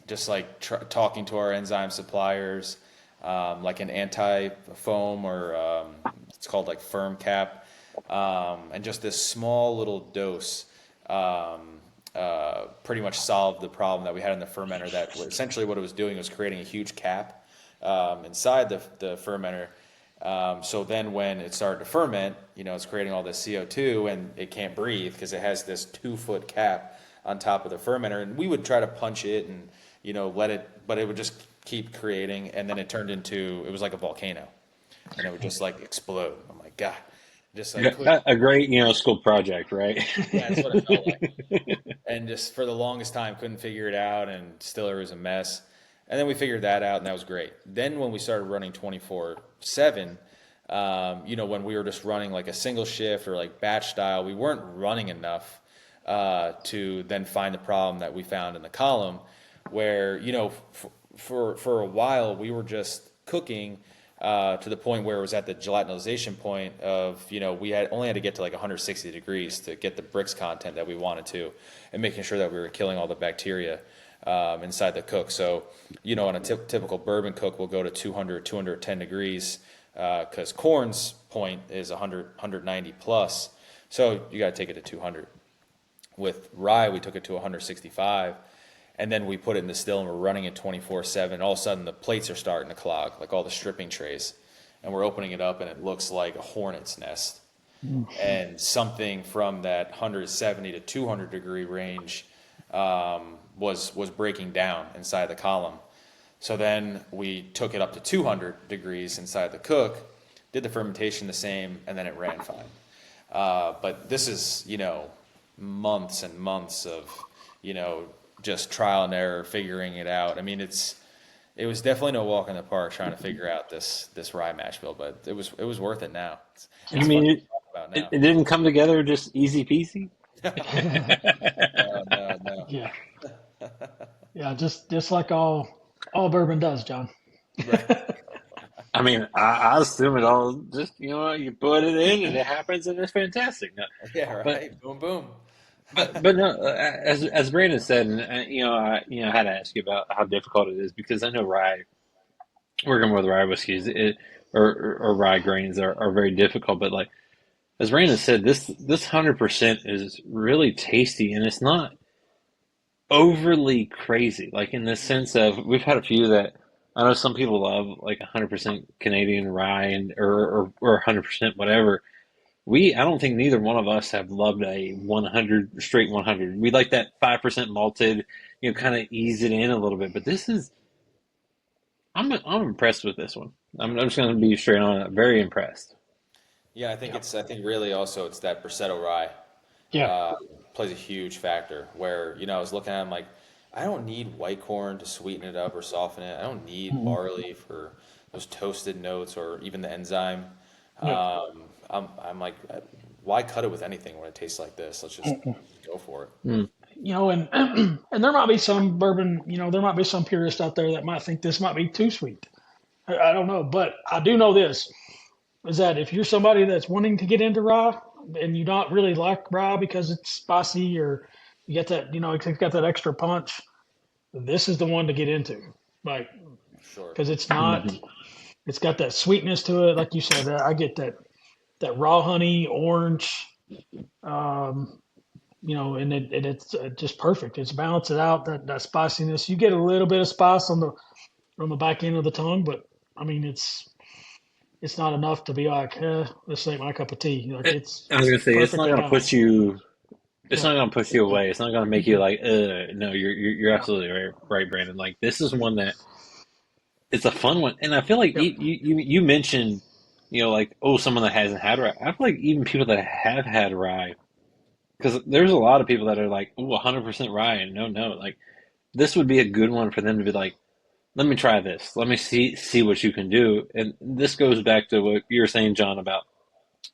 Speaker 3: Just like talking to our enzyme suppliers, like an anti-foam or it's called like firm cap, and just this small little dose pretty much solved the problem that we had in the fermenter. That essentially what it was doing was creating a huge cap inside the fermenter. So then when it started to ferment, it's creating all this CO2 and it can't breathe because it has this 2 foot cap on top of the fermenter. And we would try to punch it and, let it, but it would just keep creating. And then it was like a volcano and it would just like explode. I'm like, God, just like,
Speaker 1: A great school project, right?
Speaker 3: yeah, that's what it felt like. And just for the longest time couldn't figure it out and still it was a mess. And then we figured that out and that was great. Then when we started running 24/7, when we were just running like a single shift or like batch style, we weren't running enough to then find the problem that we found in the column where, for a while we were just cooking to the point where it was at the gelatinization point of, we had only had to get to like 160 degrees to get the Brix content that we wanted to, and making sure that we were killing all the bacteria inside the cook. So, on a typical bourbon cook, we'll go to 200, 210 degrees because corn's point is 100, 190 plus. So you got to take it to 200. With rye, we took it to 165, and then we put it in the still, and we're running it 24/7. All of a sudden, the plates are starting to clog, like all the stripping trays, and we're opening it up, and it looks like a hornet's nest. And something from that 170 to 200 degree range was breaking down inside the column. So then we took it up to 200 degrees inside the cook, did the fermentation the same, and then it ran fine. But this is, months and months of, just trial and error, figuring it out. I mean, it was definitely no walk in the park trying to figure out this rye mash bill, but it was worth it now. It's
Speaker 1: You
Speaker 3: fun
Speaker 1: mean
Speaker 3: to
Speaker 1: it,
Speaker 3: talk about
Speaker 1: it,
Speaker 3: now.
Speaker 1: it didn't come together just easy peasy?
Speaker 3: No, no, no.
Speaker 2: Yeah, yeah, just like all bourbon does, John.
Speaker 3: Right.
Speaker 1: I mean, I assume it all just, you put it in and it happens and it's fantastic. No,
Speaker 3: Yeah,
Speaker 1: but
Speaker 3: right. Boom, boom.
Speaker 1: but no, as Brandon said, and I had to ask you about how difficult it is because I know rye, working with rye whiskeys, or rye grains are very difficult. But like as Brandon said, this 100% is really tasty, and it's not overly crazy. Like in the sense of we've had a few that I know some people love like 100% Canadian rye and or 100% whatever. I don't think neither one of us have loved a 100 straight 100. We like that 5% malted, kind of ease it in a little bit. But I'm impressed with this one. I'm just going to be straight on it. Very impressed.
Speaker 3: Yeah, I think really also it's that Bracetto rye
Speaker 2: Yeah.
Speaker 3: uh, plays a huge factor where, I was looking at it, I'm like, I don't need white corn to sweeten it up or soften it. I don't need
Speaker 2: Mhm.
Speaker 3: barley for those toasted notes or even the enzyme.
Speaker 2: Yeah.
Speaker 3: I'm like, why cut it with anything when it tastes like this? Let's just go for it.
Speaker 1: Mm.
Speaker 2: And and there might be some bourbon, there might be some purists out there that might think this might be too sweet. I don't know, but I do know this is that if you're somebody that's wanting to get into rye and you not really like rye because it's spicy or you get that, it's got that extra punch, this is the one to get into. Like,
Speaker 3: Sure.
Speaker 2: because
Speaker 1: Hmm.
Speaker 2: it's got that sweetness to it. Like you said, I get that raw honey, orange, um, and it's just perfect. It's balanced it out, that spiciness. You get a little bit of spice on the back end of the tongue, but I mean, it's not enough to be like, this ain't my cup of tea. Like
Speaker 1: I was going to
Speaker 2: it's
Speaker 1: say it's not
Speaker 2: perfectly
Speaker 1: going to push
Speaker 2: balanced.
Speaker 1: you. It's
Speaker 2: Yeah.
Speaker 1: not going to push you away. It's not going to make you
Speaker 2: Mhm.
Speaker 1: like, no, you're
Speaker 2: Yeah.
Speaker 1: absolutely right, Brandon. Like this is one that it's a fun one, and I feel like
Speaker 2: Yep.
Speaker 1: you mentioned, like someone that hasn't had rye. I feel like even people that have had rye, because there's a lot of people that are like, 100% rye, and no, like this would be a good one for them to be like, let me try this, let me see what you can do, and this goes back to what you were saying, John, about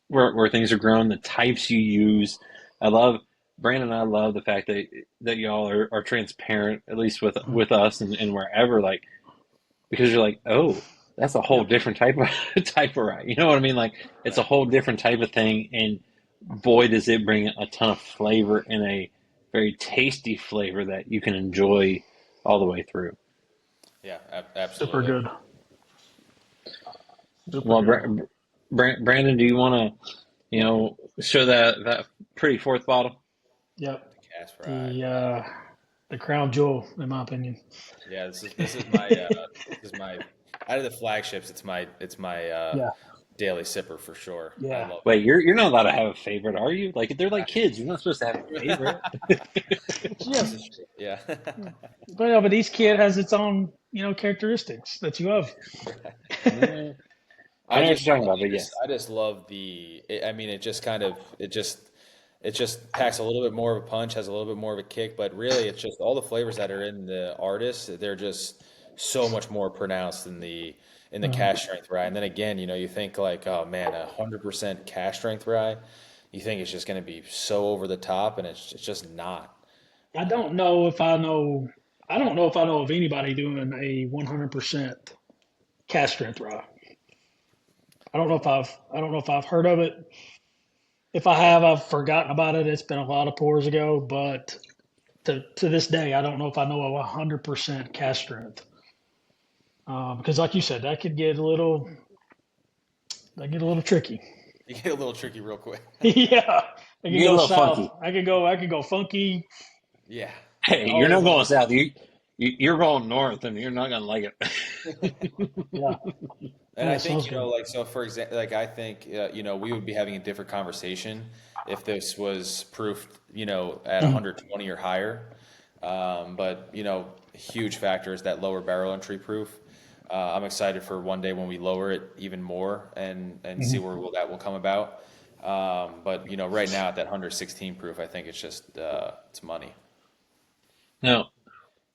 Speaker 1: where things are grown, the types you use. I love Brandon. I love the fact that y'all are transparent, at least
Speaker 2: Mhm.
Speaker 1: with us and wherever, like because you're like, that's a whole
Speaker 2: Yep.
Speaker 1: different type of type of rye. You know what I mean? Like it's a
Speaker 3: Right.
Speaker 1: whole different type of thing, and boy, does it bring a ton of flavor and a very tasty flavor that you can enjoy all the way through.
Speaker 3: Yeah,
Speaker 2: Super
Speaker 3: absolutely.
Speaker 2: good. Super
Speaker 1: Well,
Speaker 2: good.
Speaker 1: Brandon, do you want to, show that pretty fourth bottle?
Speaker 2: Yep.
Speaker 3: The cast rye.
Speaker 2: The crown jewel, in my opinion.
Speaker 3: Yeah, this is my out of the flagships. It's my
Speaker 2: Yeah.
Speaker 3: daily sipper for sure. I
Speaker 2: Yeah.
Speaker 3: love it.
Speaker 1: Wait, you're not allowed to have a favorite, are you? Like they're like kids. You're not supposed to have a favorite.
Speaker 3: This
Speaker 2: Yes.
Speaker 3: is true. Yeah.
Speaker 2: But each kid has its own, characteristics that you love.
Speaker 3: Right.
Speaker 1: Yeah, I know what you're talking about, but yes.
Speaker 3: I just love I mean, it just kind of it just packs a little bit more of a punch, has a little bit more of a kick, but really it's just all the flavors that are in the artist, they're just so much more pronounced in the
Speaker 2: Mhm.
Speaker 3: cash strength rye. And then again, you think like, oh man, 100% cash strength rye, you think it's just going to be so over the top, and it's just not.
Speaker 2: I don't know if I know. I don't know if I know of anybody doing a 100% Cask Strength rye. I don't know if I've heard of it. If I have, I've forgotten about it. It's been a lot of pours ago, but to this day, I don't know if I know a 100% Cask Strength. Because like you said, that get a little tricky.
Speaker 3: You get a little tricky real quick.
Speaker 2: Yeah, it
Speaker 1: You
Speaker 2: can
Speaker 1: get a
Speaker 2: go
Speaker 1: little
Speaker 2: south.
Speaker 1: funky.
Speaker 2: I could go funky
Speaker 3: Yeah.
Speaker 1: Hey, you're
Speaker 2: all at
Speaker 1: not going
Speaker 2: once.
Speaker 1: south. You're going north, and you're not gonna like it.
Speaker 2: Yeah,
Speaker 3: And
Speaker 2: yeah,
Speaker 3: I
Speaker 2: it
Speaker 3: think,
Speaker 2: smells good.
Speaker 3: like, so for example, like, I think, we would be having a different conversation if this was proofed, at
Speaker 2: Mhm.
Speaker 3: 120 or higher. But, huge factor is that lower barrel entry proof. I'm excited for one day when we lower it even more and see
Speaker 2: Mhm.
Speaker 3: where that will come about. But, right now at that 116 proof, I think it's just, it's money.
Speaker 1: No,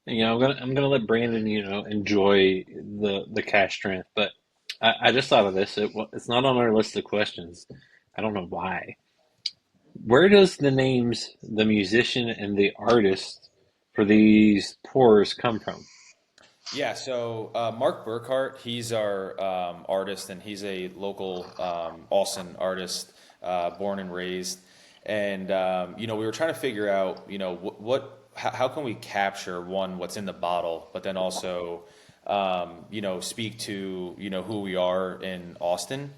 Speaker 1: I'm gonna let Brandon, enjoy the cash strength. But I just thought of this. It's not on our list of questions. I don't know why. Where does the names, the musician and the artist for these pours come from?
Speaker 3: Yeah, so Mark Burkhart, he's our artist, and he's a local Austin artist, born and raised. And we were trying to figure out, how can we capture one, what's in the bottle, but then also, speak to, who we are in Austin.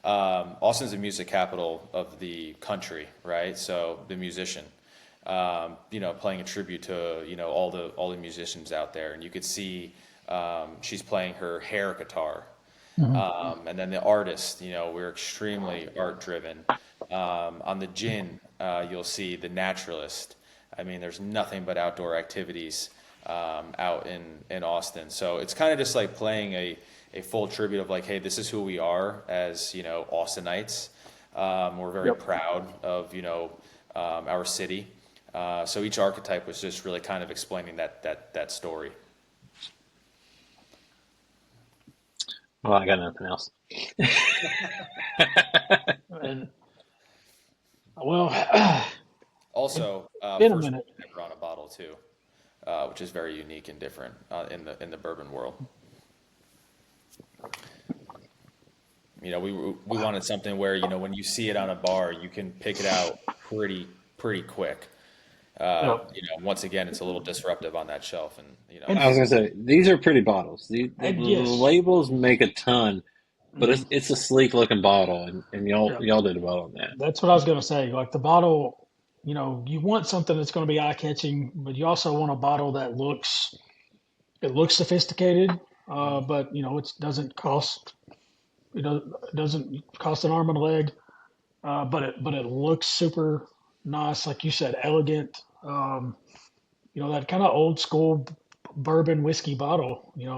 Speaker 3: Austin's the music capital of the country, right? So the musician, playing a tribute to all the musicians out there, and you could see she's playing her hair guitar,
Speaker 2: Mhm.
Speaker 3: and then the artist, we're extremely art driven. On the gin, you'll see the naturalist. I mean, there's nothing but outdoor activities out in Austin. So it's kind of just like playing a full tribute of like, hey, this is who we are as, Austinites. We're very
Speaker 2: Yep.
Speaker 3: proud of, our city. So each archetype was just really kind of explaining that story.
Speaker 1: Well, I got nothing else.
Speaker 2: And well, it's
Speaker 3: Also,
Speaker 2: been a
Speaker 3: first
Speaker 2: minute.
Speaker 3: ever on a bottle too, which is very unique and different in the bourbon world. We wanted something where when you see it on a bar, you can pick it out pretty quick.
Speaker 2: Yep.
Speaker 3: Once again, it's a little disruptive on that shelf, and
Speaker 2: And
Speaker 1: I was gonna say these are pretty bottles. The
Speaker 2: yes.
Speaker 1: labels make a ton, but
Speaker 2: Mhm.
Speaker 1: it's a sleek looking bottle, and y'all
Speaker 2: Yep.
Speaker 1: y'all did well on that.
Speaker 2: That's what I was going to say. Like the bottle, you want something that's going to be eye catching, but you also want a bottle that it looks sophisticated,
Speaker 3: Mhm.
Speaker 2: but it it doesn't cost an arm and a leg, but it looks super nice, like you said, elegant. That kind of old school bourbon whiskey bottle.
Speaker 3: Yeah.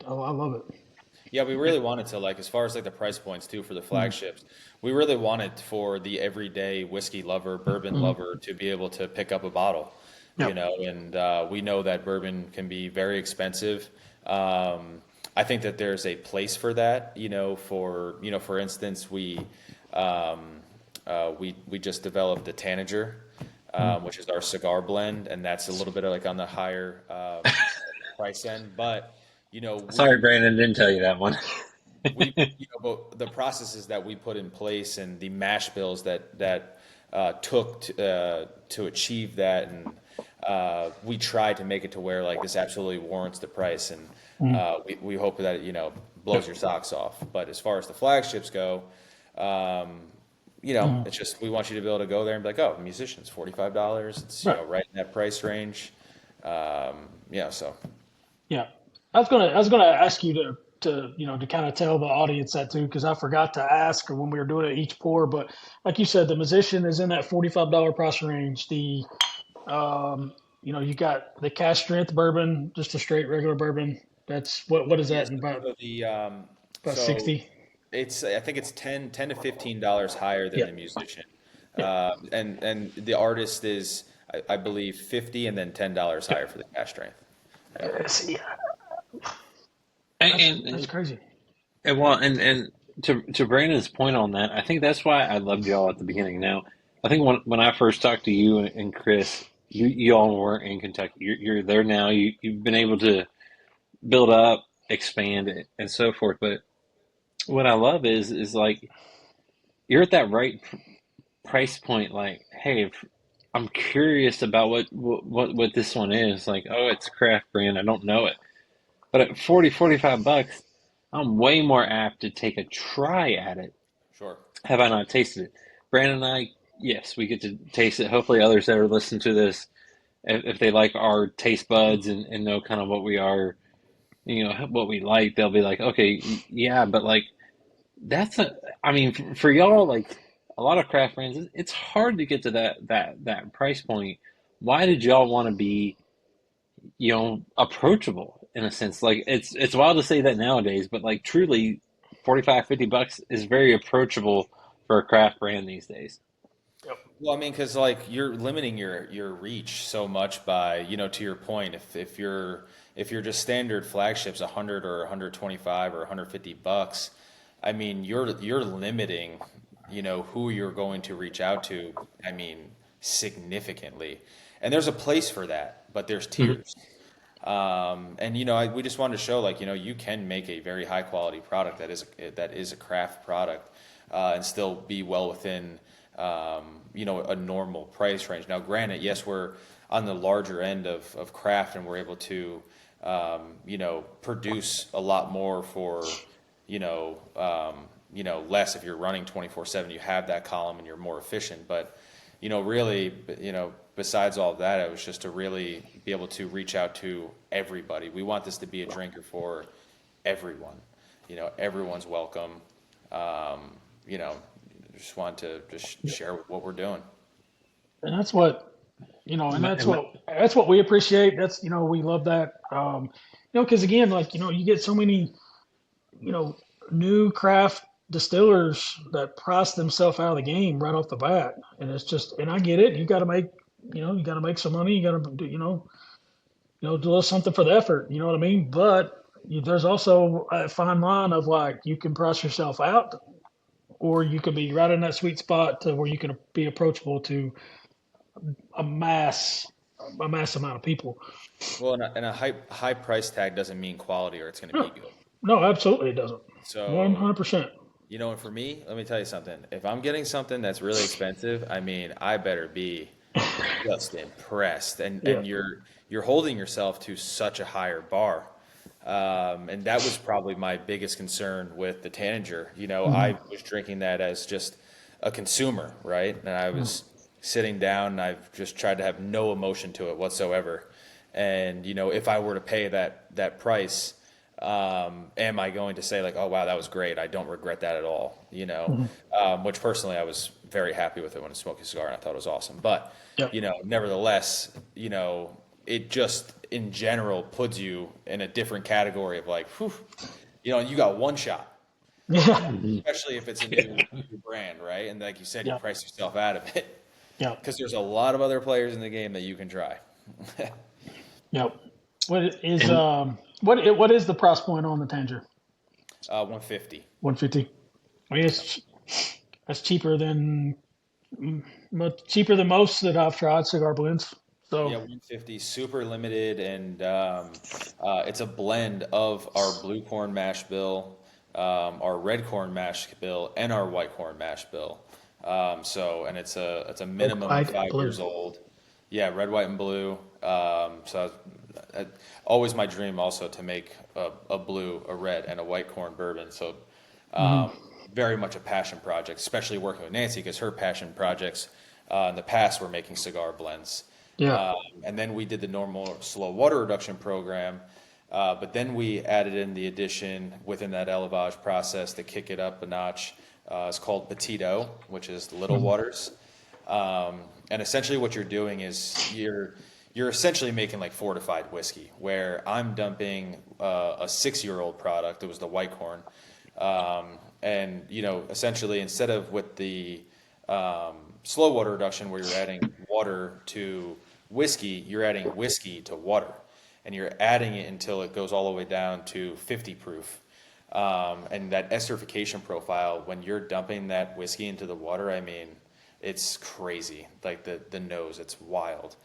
Speaker 2: I love it.
Speaker 3: Yeah, we really wanted to, like, as far as like the price points too for the
Speaker 2: Mm,
Speaker 3: flagships, we really wanted for the everyday whiskey lover, bourbon
Speaker 2: mm,
Speaker 3: lover to be able to pick up a bottle,
Speaker 2: yep.
Speaker 3: and we know that bourbon can be very expensive. I think that there's a place for that, for instance, we just developed the Tanager,
Speaker 2: Mm,
Speaker 3: which is our cigar blend, and that's a little bit of like on the higher price end, but you know,
Speaker 1: Sorry,
Speaker 3: we
Speaker 1: Brandon, didn't tell you that one.
Speaker 3: but the processes that we put in place and the mash bills that took to achieve that, and we tried to make it to where like this absolutely warrants the price, and
Speaker 2: mm,
Speaker 3: we hope that blows your socks off. But as far as the flagships go, um,
Speaker 2: mm.
Speaker 3: it's just we want you to be able to go there and be like, oh, musicians, $45. It's
Speaker 2: Right.
Speaker 3: right in that price range. So
Speaker 2: Yeah. I was gonna ask you to kind of tell the audience that too, because I forgot to ask when we were doing it each pour. But like you said, the musician is in that $45 price range. You got the cash strength bourbon, just a straight regular bourbon. That's what is that
Speaker 3: yes,
Speaker 2: in
Speaker 3: so the
Speaker 2: about
Speaker 3: so
Speaker 2: 60?
Speaker 3: I think it's ten to $15 higher than
Speaker 2: Yeah.
Speaker 3: the musician,
Speaker 2: Yeah.
Speaker 3: and the artist is I believe 50 and then $10
Speaker 2: Yep.
Speaker 3: higher for the cash strength. Yeah.
Speaker 2: Yeah.
Speaker 1: And,
Speaker 2: That's
Speaker 1: and,
Speaker 2: crazy.
Speaker 1: and to Brandon's point on that, I think that's why I loved y'all at the beginning. Now, I think when I first talked to you and Chris, you all weren't in Kentucky. You're there now. You've been able to build up. expand it and so forth. But what I love is like you're at that right price point. Like, hey, if I'm curious about what this one is. Like, oh, it's a craft brand. I don't know it. But at 40, 45 bucks, I'm way more apt to take a try at it.
Speaker 3: Sure.
Speaker 1: Have I not tasted it? Brandon and I, yes, we get to taste it. Hopefully, others that are listening to this, if they like our taste buds and know kind of what we are, what we like, they'll be like, okay, yeah, but like that's I mean, for y'all, like a lot of craft brands, it's hard to get to that price point. Why did y'all want to be, approachable in a sense? Like it's wild to say that nowadays, but like truly 45, 50 bucks is very approachable for a craft brand these days.
Speaker 2: Yep.
Speaker 3: Well, I mean, because like you're limiting your reach so much by, to your point, if you're just standard flagships 100 or 125 or 150 bucks, I mean, you're limiting, who you're going to reach out to, I mean, significantly. And there's a place for that, but there's
Speaker 1: Mhm.
Speaker 3: tiers. And we just wanted to show like you can make a very high quality product that is a craft product, and still be well within a normal price range. Now, granted, yes, we're on the larger end of craft, and we're able to produce a lot more for you know less. If you're running 24/7, you have that column and you're more efficient. But really, besides all of that, it was just to really be able to reach out to everybody. We want this to be a drinker for everyone. Everyone's welcome. Um, you know, just want to just share what we're doing.
Speaker 2: And that's what and
Speaker 1: Am I-
Speaker 2: that's
Speaker 1: am I-
Speaker 2: what we appreciate. That's we love that. Because again, like you get so many you know new craft distillers that price themselves out of the game right off the bat, and it's just and I get it. You got to make you got to make some money. You got to do do a little something for the effort. You know what I mean? But there's also a fine line of like you can price yourself out, or you could be right in that sweet spot to where you can be approachable to a mass a mass amount of people.
Speaker 3: Well, and a high price tag doesn't mean quality or it's going to be
Speaker 2: No,
Speaker 3: good.
Speaker 2: no, absolutely it doesn't. One
Speaker 3: So
Speaker 2: hundred percent.
Speaker 3: and for me, let me tell you something. If I'm getting something that's really expensive, I mean, I better be just impressed.
Speaker 2: Yeah.
Speaker 3: And you're holding yourself to such a higher bar. And that was probably my biggest concern with the Tanager.
Speaker 2: Mm-hmm.
Speaker 3: I was drinking that as just a consumer, right? And I was sitting down and I've just tried to have no emotion to it whatsoever. And if I were to pay that price, am I going to say like, oh wow, that was great? I don't regret that at all.
Speaker 2: Mm-hmm.
Speaker 3: Which personally I was very happy with it when I smoked a cigar and I thought it was awesome. But
Speaker 2: Yep.
Speaker 3: nevertheless, it just in general puts you in a different category of like, whew, you got one shot,
Speaker 2: Yeah.
Speaker 1: Mhm.
Speaker 3: especially if it's a new brand, right? And like you said, you
Speaker 2: Yep.
Speaker 3: price yourself out of it
Speaker 2: Yep.
Speaker 3: because there's a lot of other players in the game that you can try.
Speaker 2: Yep. What is
Speaker 1: And
Speaker 2: what is the price point on the Tanger?
Speaker 3: 150.
Speaker 2: 150. I mean, that's cheaper than much cheaper than most that I've tried cigar blends. So,
Speaker 3: Yeah, 150, super limited, and it's a blend of our blue corn mash bill, our red corn mash bill, and our white corn mash bill. And it's a
Speaker 2: red,
Speaker 3: minimum of
Speaker 2: white,
Speaker 3: 5 years
Speaker 2: blue.
Speaker 3: old. Yeah, red, white, and blue. Always my dream also to make a blue, a red, and a white corn bourbon. So
Speaker 2: Hmm.
Speaker 3: very much a passion project, especially working with Nancy because her passion projects in the past were making cigar blends.
Speaker 2: Yeah.
Speaker 3: And then we did the normal slow water reduction program, but then we added in the addition within that elevage process to kick it up a notch. It's called Petito, which is little
Speaker 2: Hmm.
Speaker 3: waters. And essentially what you're doing is you're essentially making like fortified whiskey, where I'm dumping a 6-year-old product. It was the white corn, and essentially instead of with the slow water reduction, where you're adding water to whiskey, you're adding whiskey to water, and you're adding it until it goes all the way down to 50 proof. And that esterification profile, when you're dumping that whiskey into the water, I mean, it's crazy. Like the nose, it's wild.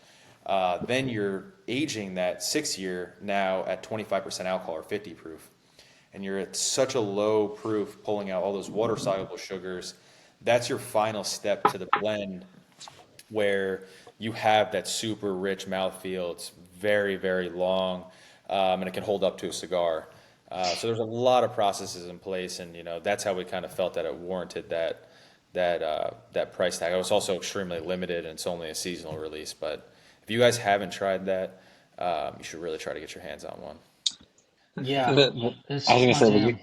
Speaker 3: Then you're aging that 6 year now at 25% alcohol or 50 proof. And you're at such a low proof, pulling out all those water soluble sugars. That's your final step to the blend where you have that super rich mouthfeel. It's very, very long, and it can hold up to a cigar. So there's a lot of processes in place, and that's how we kind of felt that it warranted that price tag. It was also extremely limited, and it's only a seasonal release. But if you guys haven't tried that, you should really try to get your hands on one.
Speaker 2: Yeah,
Speaker 1: I was
Speaker 2: it's
Speaker 1: gonna
Speaker 2: my
Speaker 1: say
Speaker 2: jam.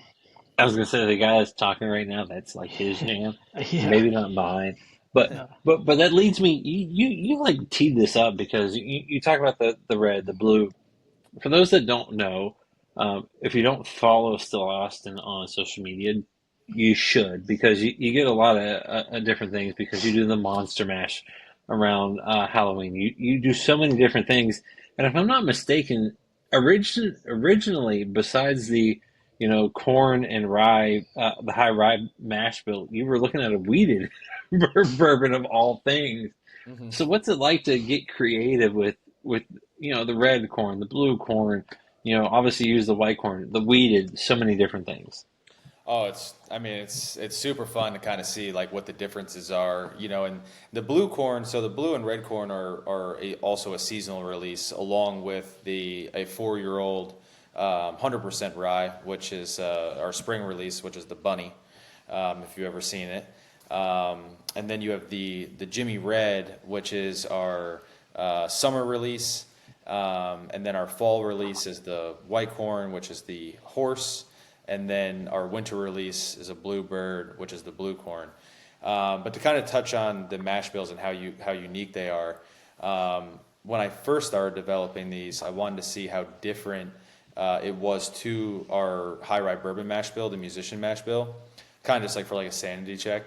Speaker 1: I was gonna say the guy that's talking right now, that's like his jam.
Speaker 2: Yeah,
Speaker 1: Maybe not mine, but
Speaker 2: yeah,
Speaker 1: but that leads me. You like teed this up because you talk about the red, the blue. For those that don't know, if you don't follow Still Austin on social media, you should because you get a lot of different things because you do the Monster Mash around Halloween. You do so many different things, and if I'm not mistaken, originally besides the corn and rye, the high rye mash bill, you were looking at a weeded bourbon of all things.
Speaker 3: Hmm.
Speaker 1: So what's it like to get creative with the red corn, the blue corn, obviously use the white corn, the weeded, so many different things.
Speaker 3: Oh, I mean, it's super fun to kind of see like what the differences are, and the blue corn. So the blue and red corn are also a seasonal release, along with a 4-year-old 100% rye, which is our spring release, which is the bunny, if you've ever seen it. And then you have the Jimmy Red, which is our summer release, and then our fall release is the white corn, which is the horse. And then our winter release is a bluebird, which is the blue corn. But to kind of touch on the mash bills and how unique they are, when I first started developing these, I wanted to see how different it was to our high rye bourbon mash bill, the musician mash bill, kind of just like for like a sanity check.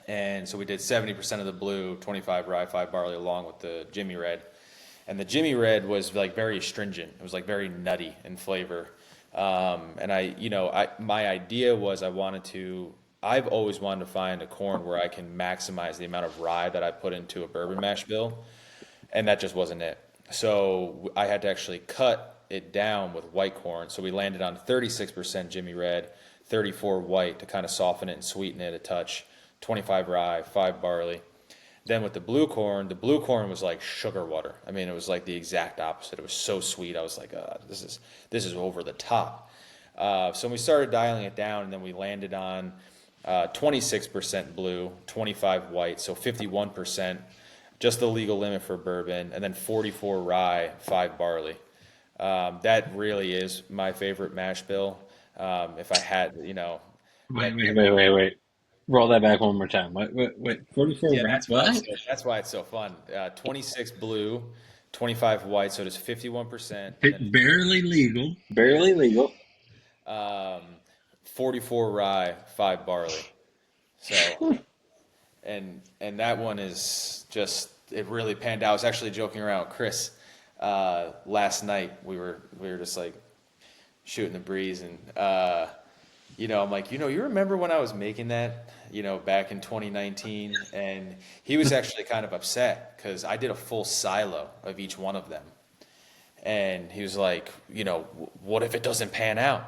Speaker 3: And so we did 70% of the blue, 25 rye, 5 barley, along with the Jimmy Red. And the Jimmy Red was like very astringent. It was like very nutty in flavor. And my idea was I've always wanted to find a corn where I can maximize the amount of rye that I put into a bourbon mash bill, and that just wasn't it. So I had to actually cut it down with white corn. So we landed on 36% Jimmy Red, 34 white to kind of soften it and sweeten it a touch, 25 rye, 5 barley. Then with the blue corn was like sugar water. I mean, it was like the exact opposite. It was so sweet. I was like, this is over the top. So we started dialing it down, and then we landed on 26% blue, 25 white, so 51%, just the legal limit for bourbon, and then 44 rye, 5 barley. That really is my favorite mash bill. If I had, that.
Speaker 1: Wait. Roll that back one more time. Wait. 44
Speaker 3: Yeah,
Speaker 1: rap? What?
Speaker 3: that's why it's so fun. 26 blue, 25 white, so it is 51%, and then
Speaker 1: Barely legal. Barely legal.
Speaker 3: 44 rye, 5 barley. So, and that one is just it really panned out. I was actually joking around with Chris last night. We were just like shooting the breeze, and I'm like, you remember when I was making that, back in 2019, and he was actually kind of upset because I did a full silo of each one of them, and he was like, what if it doesn't pan out?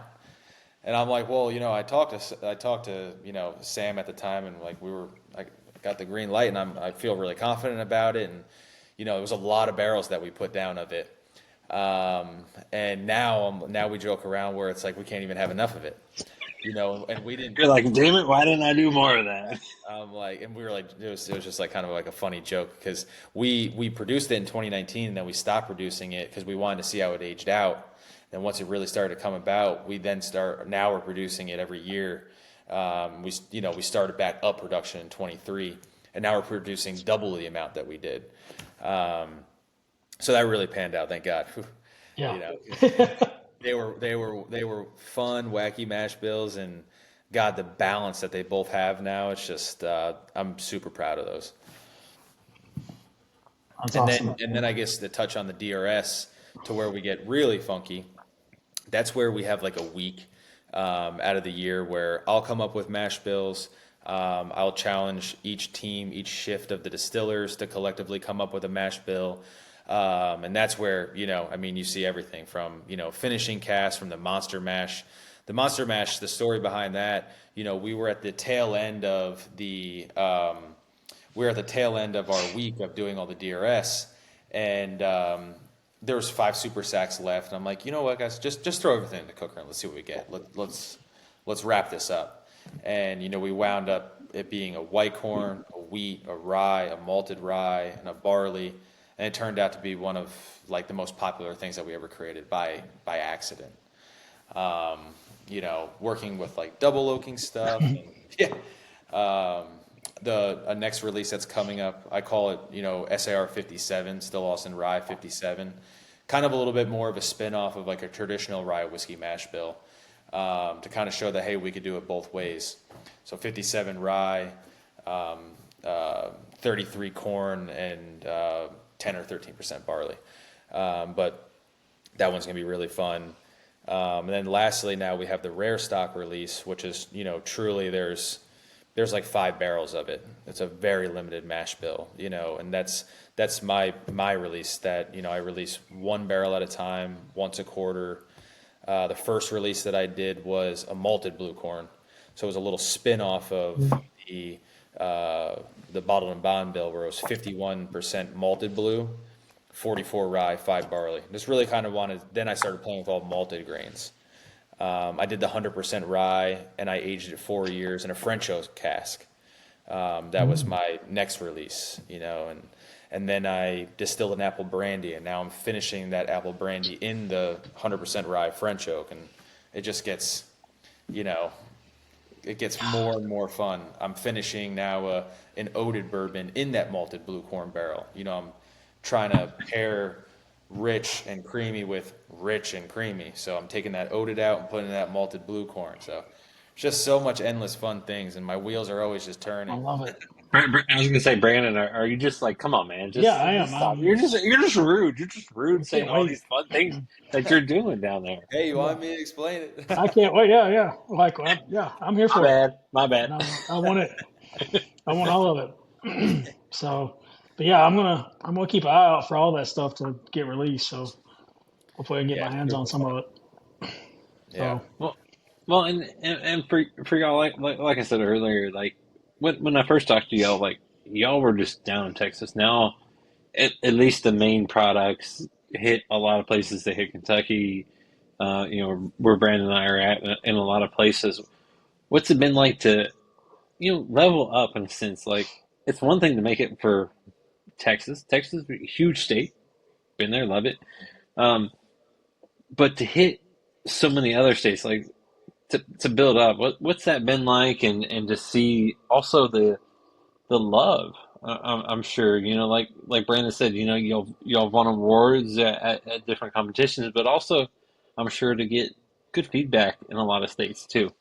Speaker 3: And I'm like, well, I talked to Sam at the time, and like I got the green light, and I feel really confident about it, and it was a lot of barrels that we put down of it. And now we joke around where it's like we can't even have enough of it, and we didn't.
Speaker 1: You're like, damn it, why didn't I do more of that?
Speaker 3: And we were like, it was just like kind of like a funny joke because we produced it in 2019 and then we stopped producing it because we wanted to see how it aged out. And once it really started to come about, now we're producing it every year. We started back up production in 23, and now we're producing double the amount that we did. So that really panned out, thank God.
Speaker 2: yeah.
Speaker 3: You know, they were fun, wacky mash bills, and God, the balance that they both have now, it's just I'm super proud of those.
Speaker 2: That's
Speaker 3: And
Speaker 2: awesome.
Speaker 3: then I guess to touch on the DRS to where we get really funky, that's where we have like a week out of the year where I'll come up with mash bills. I'll challenge each team, each shift of the distillers to collectively come up with a mash bill. And that's where, I mean, you see everything from, finishing cast from the Monster Mash. The Monster Mash, the story behind that, we were at the tail end of our week of doing all the DRS, and there was 5 super sacks left, and I'm like, you know what, guys, just throw everything in the cooker and let's see what we get. Let's wrap this up. And we wound up it being a white corn, a wheat, a rye, a malted rye, and a barley, and it turned out to be one of like the most popular things that we ever created by accident. Um, Working with like double oaking stuff, and yeah. The next release that's coming up, I call it, SAR 57, Still Austin Rye 57, kind of a little bit more of a spin-off of like a traditional rye whiskey mash bill, to kind of show that, hey, we could do it both ways. So 57 rye, 33 corn, and 10 or 13% barley. But that one's going to be really fun. And then lastly, now we have the rare stock release, which is, truly there's like 5 barrels of it. It's a very limited mash bill, and that's my release that, I release 1 barrel at a time, once a quarter. The first release that I did was a malted blue corn. So it was a little spin off of the bottled and bond bill, where it was 51% malted blue, 44 rye, 5 barley. Just really kind of then I started playing with all malted grains. I did the 100% rye, and I aged it 4 years in a French oak cask. That was my next release, and then I distilled an apple brandy, and now I'm finishing that apple brandy in the 100% rye French oak, and it just gets, it gets more and more fun. I'm finishing now an oated bourbon in that malted blue corn barrel. I'm trying to pair rich and creamy with rich and creamy. So I'm taking that oated out and putting in that malted blue corn. So just so much endless fun things, and my wheels are always just
Speaker 2: I
Speaker 3: turning.
Speaker 2: love it.
Speaker 1: I was gonna say, Brandon, are you just like, come on, man,
Speaker 2: Yeah, I
Speaker 1: just
Speaker 2: am.
Speaker 1: stop. You're just rude. You're just
Speaker 2: I
Speaker 1: rude saying
Speaker 2: can't
Speaker 1: all
Speaker 2: wait.
Speaker 1: these fun things that you're doing down there.
Speaker 3: Hey, you
Speaker 2: Yeah,
Speaker 3: want me to explain it?
Speaker 2: I can't wait. Yeah, yeah. Like, well, yeah, I'm here
Speaker 1: My
Speaker 2: for it,
Speaker 1: bad. My bad.
Speaker 2: and I want it. I want all of it. So, but yeah, I'm gonna keep an eye out for all that stuff to get released. So hopefully I can get
Speaker 3: Yeah,
Speaker 2: my hands on
Speaker 3: super
Speaker 2: some
Speaker 3: fun.
Speaker 2: of it.
Speaker 3: Yeah.
Speaker 2: So
Speaker 1: Well, well, and for y'all, like I said earlier, like when I first talked to y'all, like y'all were just down in Texas. Now, at least the main products hit a lot of places. They hit Kentucky, where Brandon and I are at, in a lot of places. What's it been like to, level up in a sense? Like, it's one thing to make it for Texas. Texas is a huge state. Been there, love it. Um, but to hit so many other states, like to build up, what's that been like, and to see also the love. I'm sure, like Brandon said, y'all won awards at different competitions, but also I'm sure to get good feedback in a lot of states too.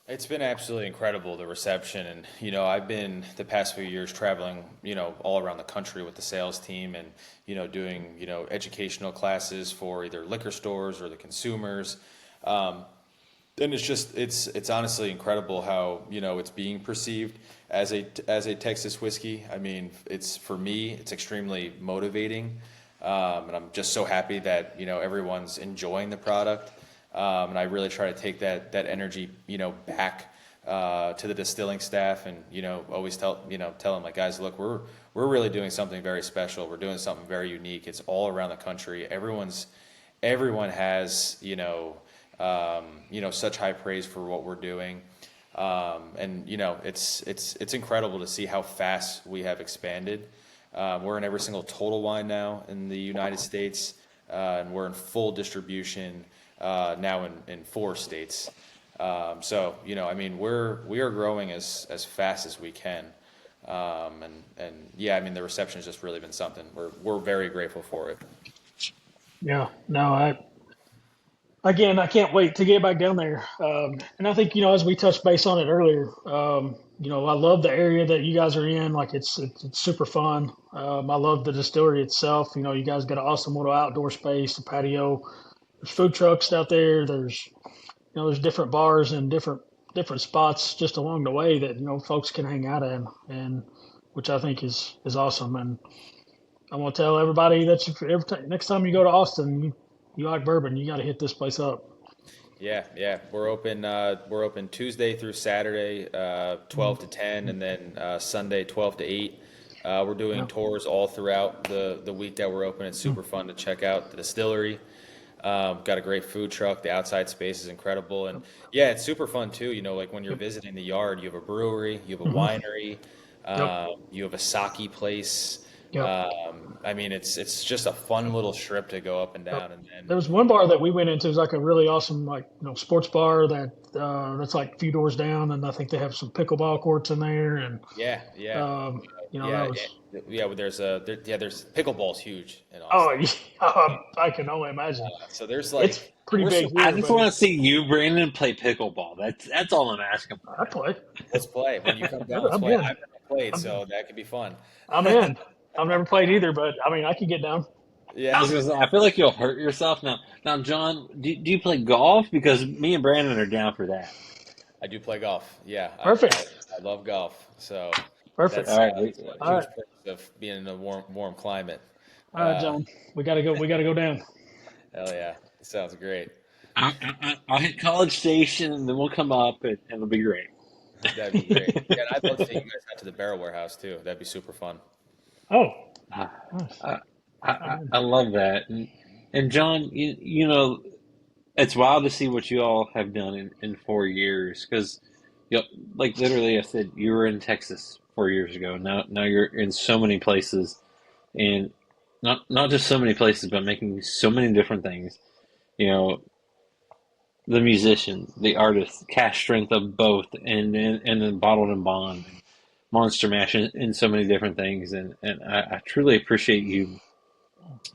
Speaker 3: It's been absolutely incredible, the reception. And, I've been the past few years traveling, all around the country with the sales team, and, doing, educational classes for either liquor stores or the consumers. Um, and it's honestly incredible how, it's being perceived as a Texas whiskey. I mean, for me, it's extremely motivating. And I'm just so happy that, everyone's enjoying the product. And I really try to take that energy, back to the distilling staff, and always tell them, like, guys, look, we're really doing something very special. We're doing something very unique. It's all around the country. Everyone has such high praise for what we're doing. And it's incredible to see how fast we have expanded. We're in every single Total Wine now in the United States, and we're in full distribution now in 4 states. So I mean, we are growing as fast as we can. And yeah, I mean, the reception has just really been something. We're very grateful for it.
Speaker 2: yeah, no, I can't wait to get back down there. And I think as we touched base on it earlier, I love the area that you guys are in. Like it's super fun. I love the distillery itself. You guys got an awesome little outdoor space, the patio. There's food trucks out there. There's different bars and different spots just along the way that folks can hang out in, and which I think is awesome. And I'm gonna tell everybody that next time you go to Austin, you like bourbon, you got to hit this place up.
Speaker 3: Yeah, yeah. We're open Tuesday through Saturday, 12 to 10, and then Sunday 12 to 8. We're doing
Speaker 2: Yeah.
Speaker 3: tours all throughout the week that we're open. It's super fun to check out the distillery. Got a great food truck. The outside space is incredible, and yeah, it's super fun too. You know, like when you're visiting the yard, you have a brewery, you have a
Speaker 2: Hmm.
Speaker 3: winery,
Speaker 2: Yep.
Speaker 3: you have a sake place.
Speaker 2: Yep.
Speaker 3: I mean, it's just a fun little strip to go up and
Speaker 2: Yep.
Speaker 3: down, and then
Speaker 2: There was one bar that we went into. It's like a really awesome, like sports bar that's like a few doors down, and I think they have some pickleball courts in there, and
Speaker 3: yeah, yeah.
Speaker 2: that
Speaker 3: Yeah,
Speaker 2: was.
Speaker 3: yeah. There's pickleball's huge in
Speaker 2: Oh,
Speaker 3: Austin.
Speaker 2: I can only imagine.
Speaker 3: So there's
Speaker 2: It's
Speaker 3: like
Speaker 2: pretty
Speaker 3: we're
Speaker 2: big
Speaker 3: super.
Speaker 1: I
Speaker 2: here,
Speaker 1: just
Speaker 2: but
Speaker 1: want to see you, Brandon, play pickleball. That's all I'm asking for,
Speaker 2: I
Speaker 1: man.
Speaker 2: play.
Speaker 3: Let's play when you come down. Let's
Speaker 2: I'm
Speaker 3: play. I've
Speaker 2: in.
Speaker 3: never played,
Speaker 2: I'm in.
Speaker 3: so that could be fun.
Speaker 2: I'm in. I've never played either, but I mean, I can get down.
Speaker 1: I
Speaker 3: Yeah,
Speaker 1: was gonna say, I feel like you'll hurt yourself now, John. Do you play golf? Because me and Brandon are down for that.
Speaker 3: I do play golf. Yeah,
Speaker 2: Perfect.
Speaker 3: I love golf. So
Speaker 2: Perfect.
Speaker 3: that's
Speaker 1: All right,
Speaker 3: that's one
Speaker 2: All right.
Speaker 3: huge perk of being in a warm climate.
Speaker 2: All right,
Speaker 3: Uh,
Speaker 2: John. We gotta go. We gotta go down.
Speaker 3: Hell yeah, sounds great.
Speaker 1: I'll hit College Station, and then we'll come up, and it'll be great.
Speaker 3: That'd be great. Yeah, and I'd love to take you guys out to the Barrel Warehouse too. That'd be super fun.
Speaker 2: Oh,
Speaker 1: I,
Speaker 2: nice. I'm
Speaker 1: I,
Speaker 2: in.
Speaker 1: I love that, and John, you know, it's wild to see what you all have done in 4 years. Because, you know, like literally, I said you were in Texas 4 years ago. Now you're in so many places, and not just so many places, but making so many different things. You know, the musician, the artist, Cask Strength of both, and then Bottled and Bond, and Monster Mash, and so many different things. And I truly appreciate you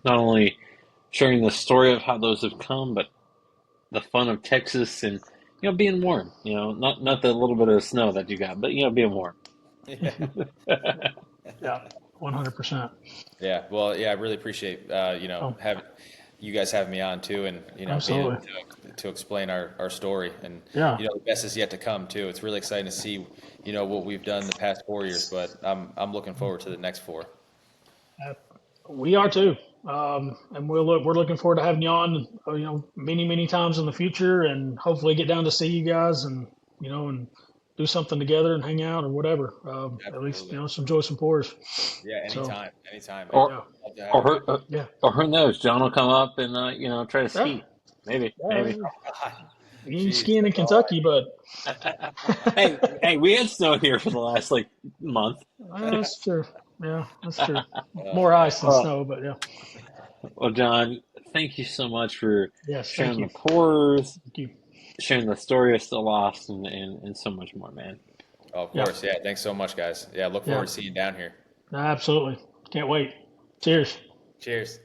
Speaker 1: not only sharing the story of how those have come, but the fun of Texas and being warm. Not the little bit of snow that you got, but being warm.
Speaker 3: Yeah.
Speaker 2: Yeah, 100%.
Speaker 3: Yeah, well, yeah, I really appreciate
Speaker 2: Oh,
Speaker 3: having you guys having me on too, and being able
Speaker 2: absolutely.
Speaker 3: to explain our story, and
Speaker 2: Yeah.
Speaker 3: the best is yet to come too. It's really exciting to see what we've done the past 4 years, but I'm looking forward to the next four.
Speaker 2: Uh, We are too. And we're looking forward to having you on, many, many times in the future, and hopefully get down to see you guys, and do something together and hang out or whatever. At least,
Speaker 3: Absolutely.
Speaker 2: some enjoy some pours.
Speaker 3: Yeah,
Speaker 2: So,
Speaker 3: anytime, man.
Speaker 1: Or
Speaker 2: yeah,
Speaker 3: Love to have
Speaker 1: or
Speaker 3: you guys.
Speaker 1: who,
Speaker 2: yeah,
Speaker 1: or who knows? John will come up and try to
Speaker 2: yeah,
Speaker 1: ski. Maybe, maybe.
Speaker 2: yeah.
Speaker 3: God,
Speaker 2: You ain't
Speaker 3: jeez,
Speaker 2: skiing in
Speaker 3: that's all
Speaker 2: Kentucky, but
Speaker 1: Hey, we had snow here for the last like month.
Speaker 2: that's true. Yeah, that's true.
Speaker 3: right.
Speaker 2: More ice than
Speaker 1: Well,
Speaker 2: snow, but yeah.
Speaker 1: well, John, thank you so much for
Speaker 2: Yes, thank
Speaker 1: sharing the
Speaker 2: you.
Speaker 1: pours,
Speaker 2: Thank you.
Speaker 1: sharing the story of Still Lost, and so much more, man.
Speaker 3: Oh, of
Speaker 2: Yeah,
Speaker 3: course, yeah. Thanks so much, guys. Yeah, look
Speaker 2: yeah,
Speaker 3: forward to seeing you down here.
Speaker 2: absolutely. Can't wait. Cheers.
Speaker 3: Cheers.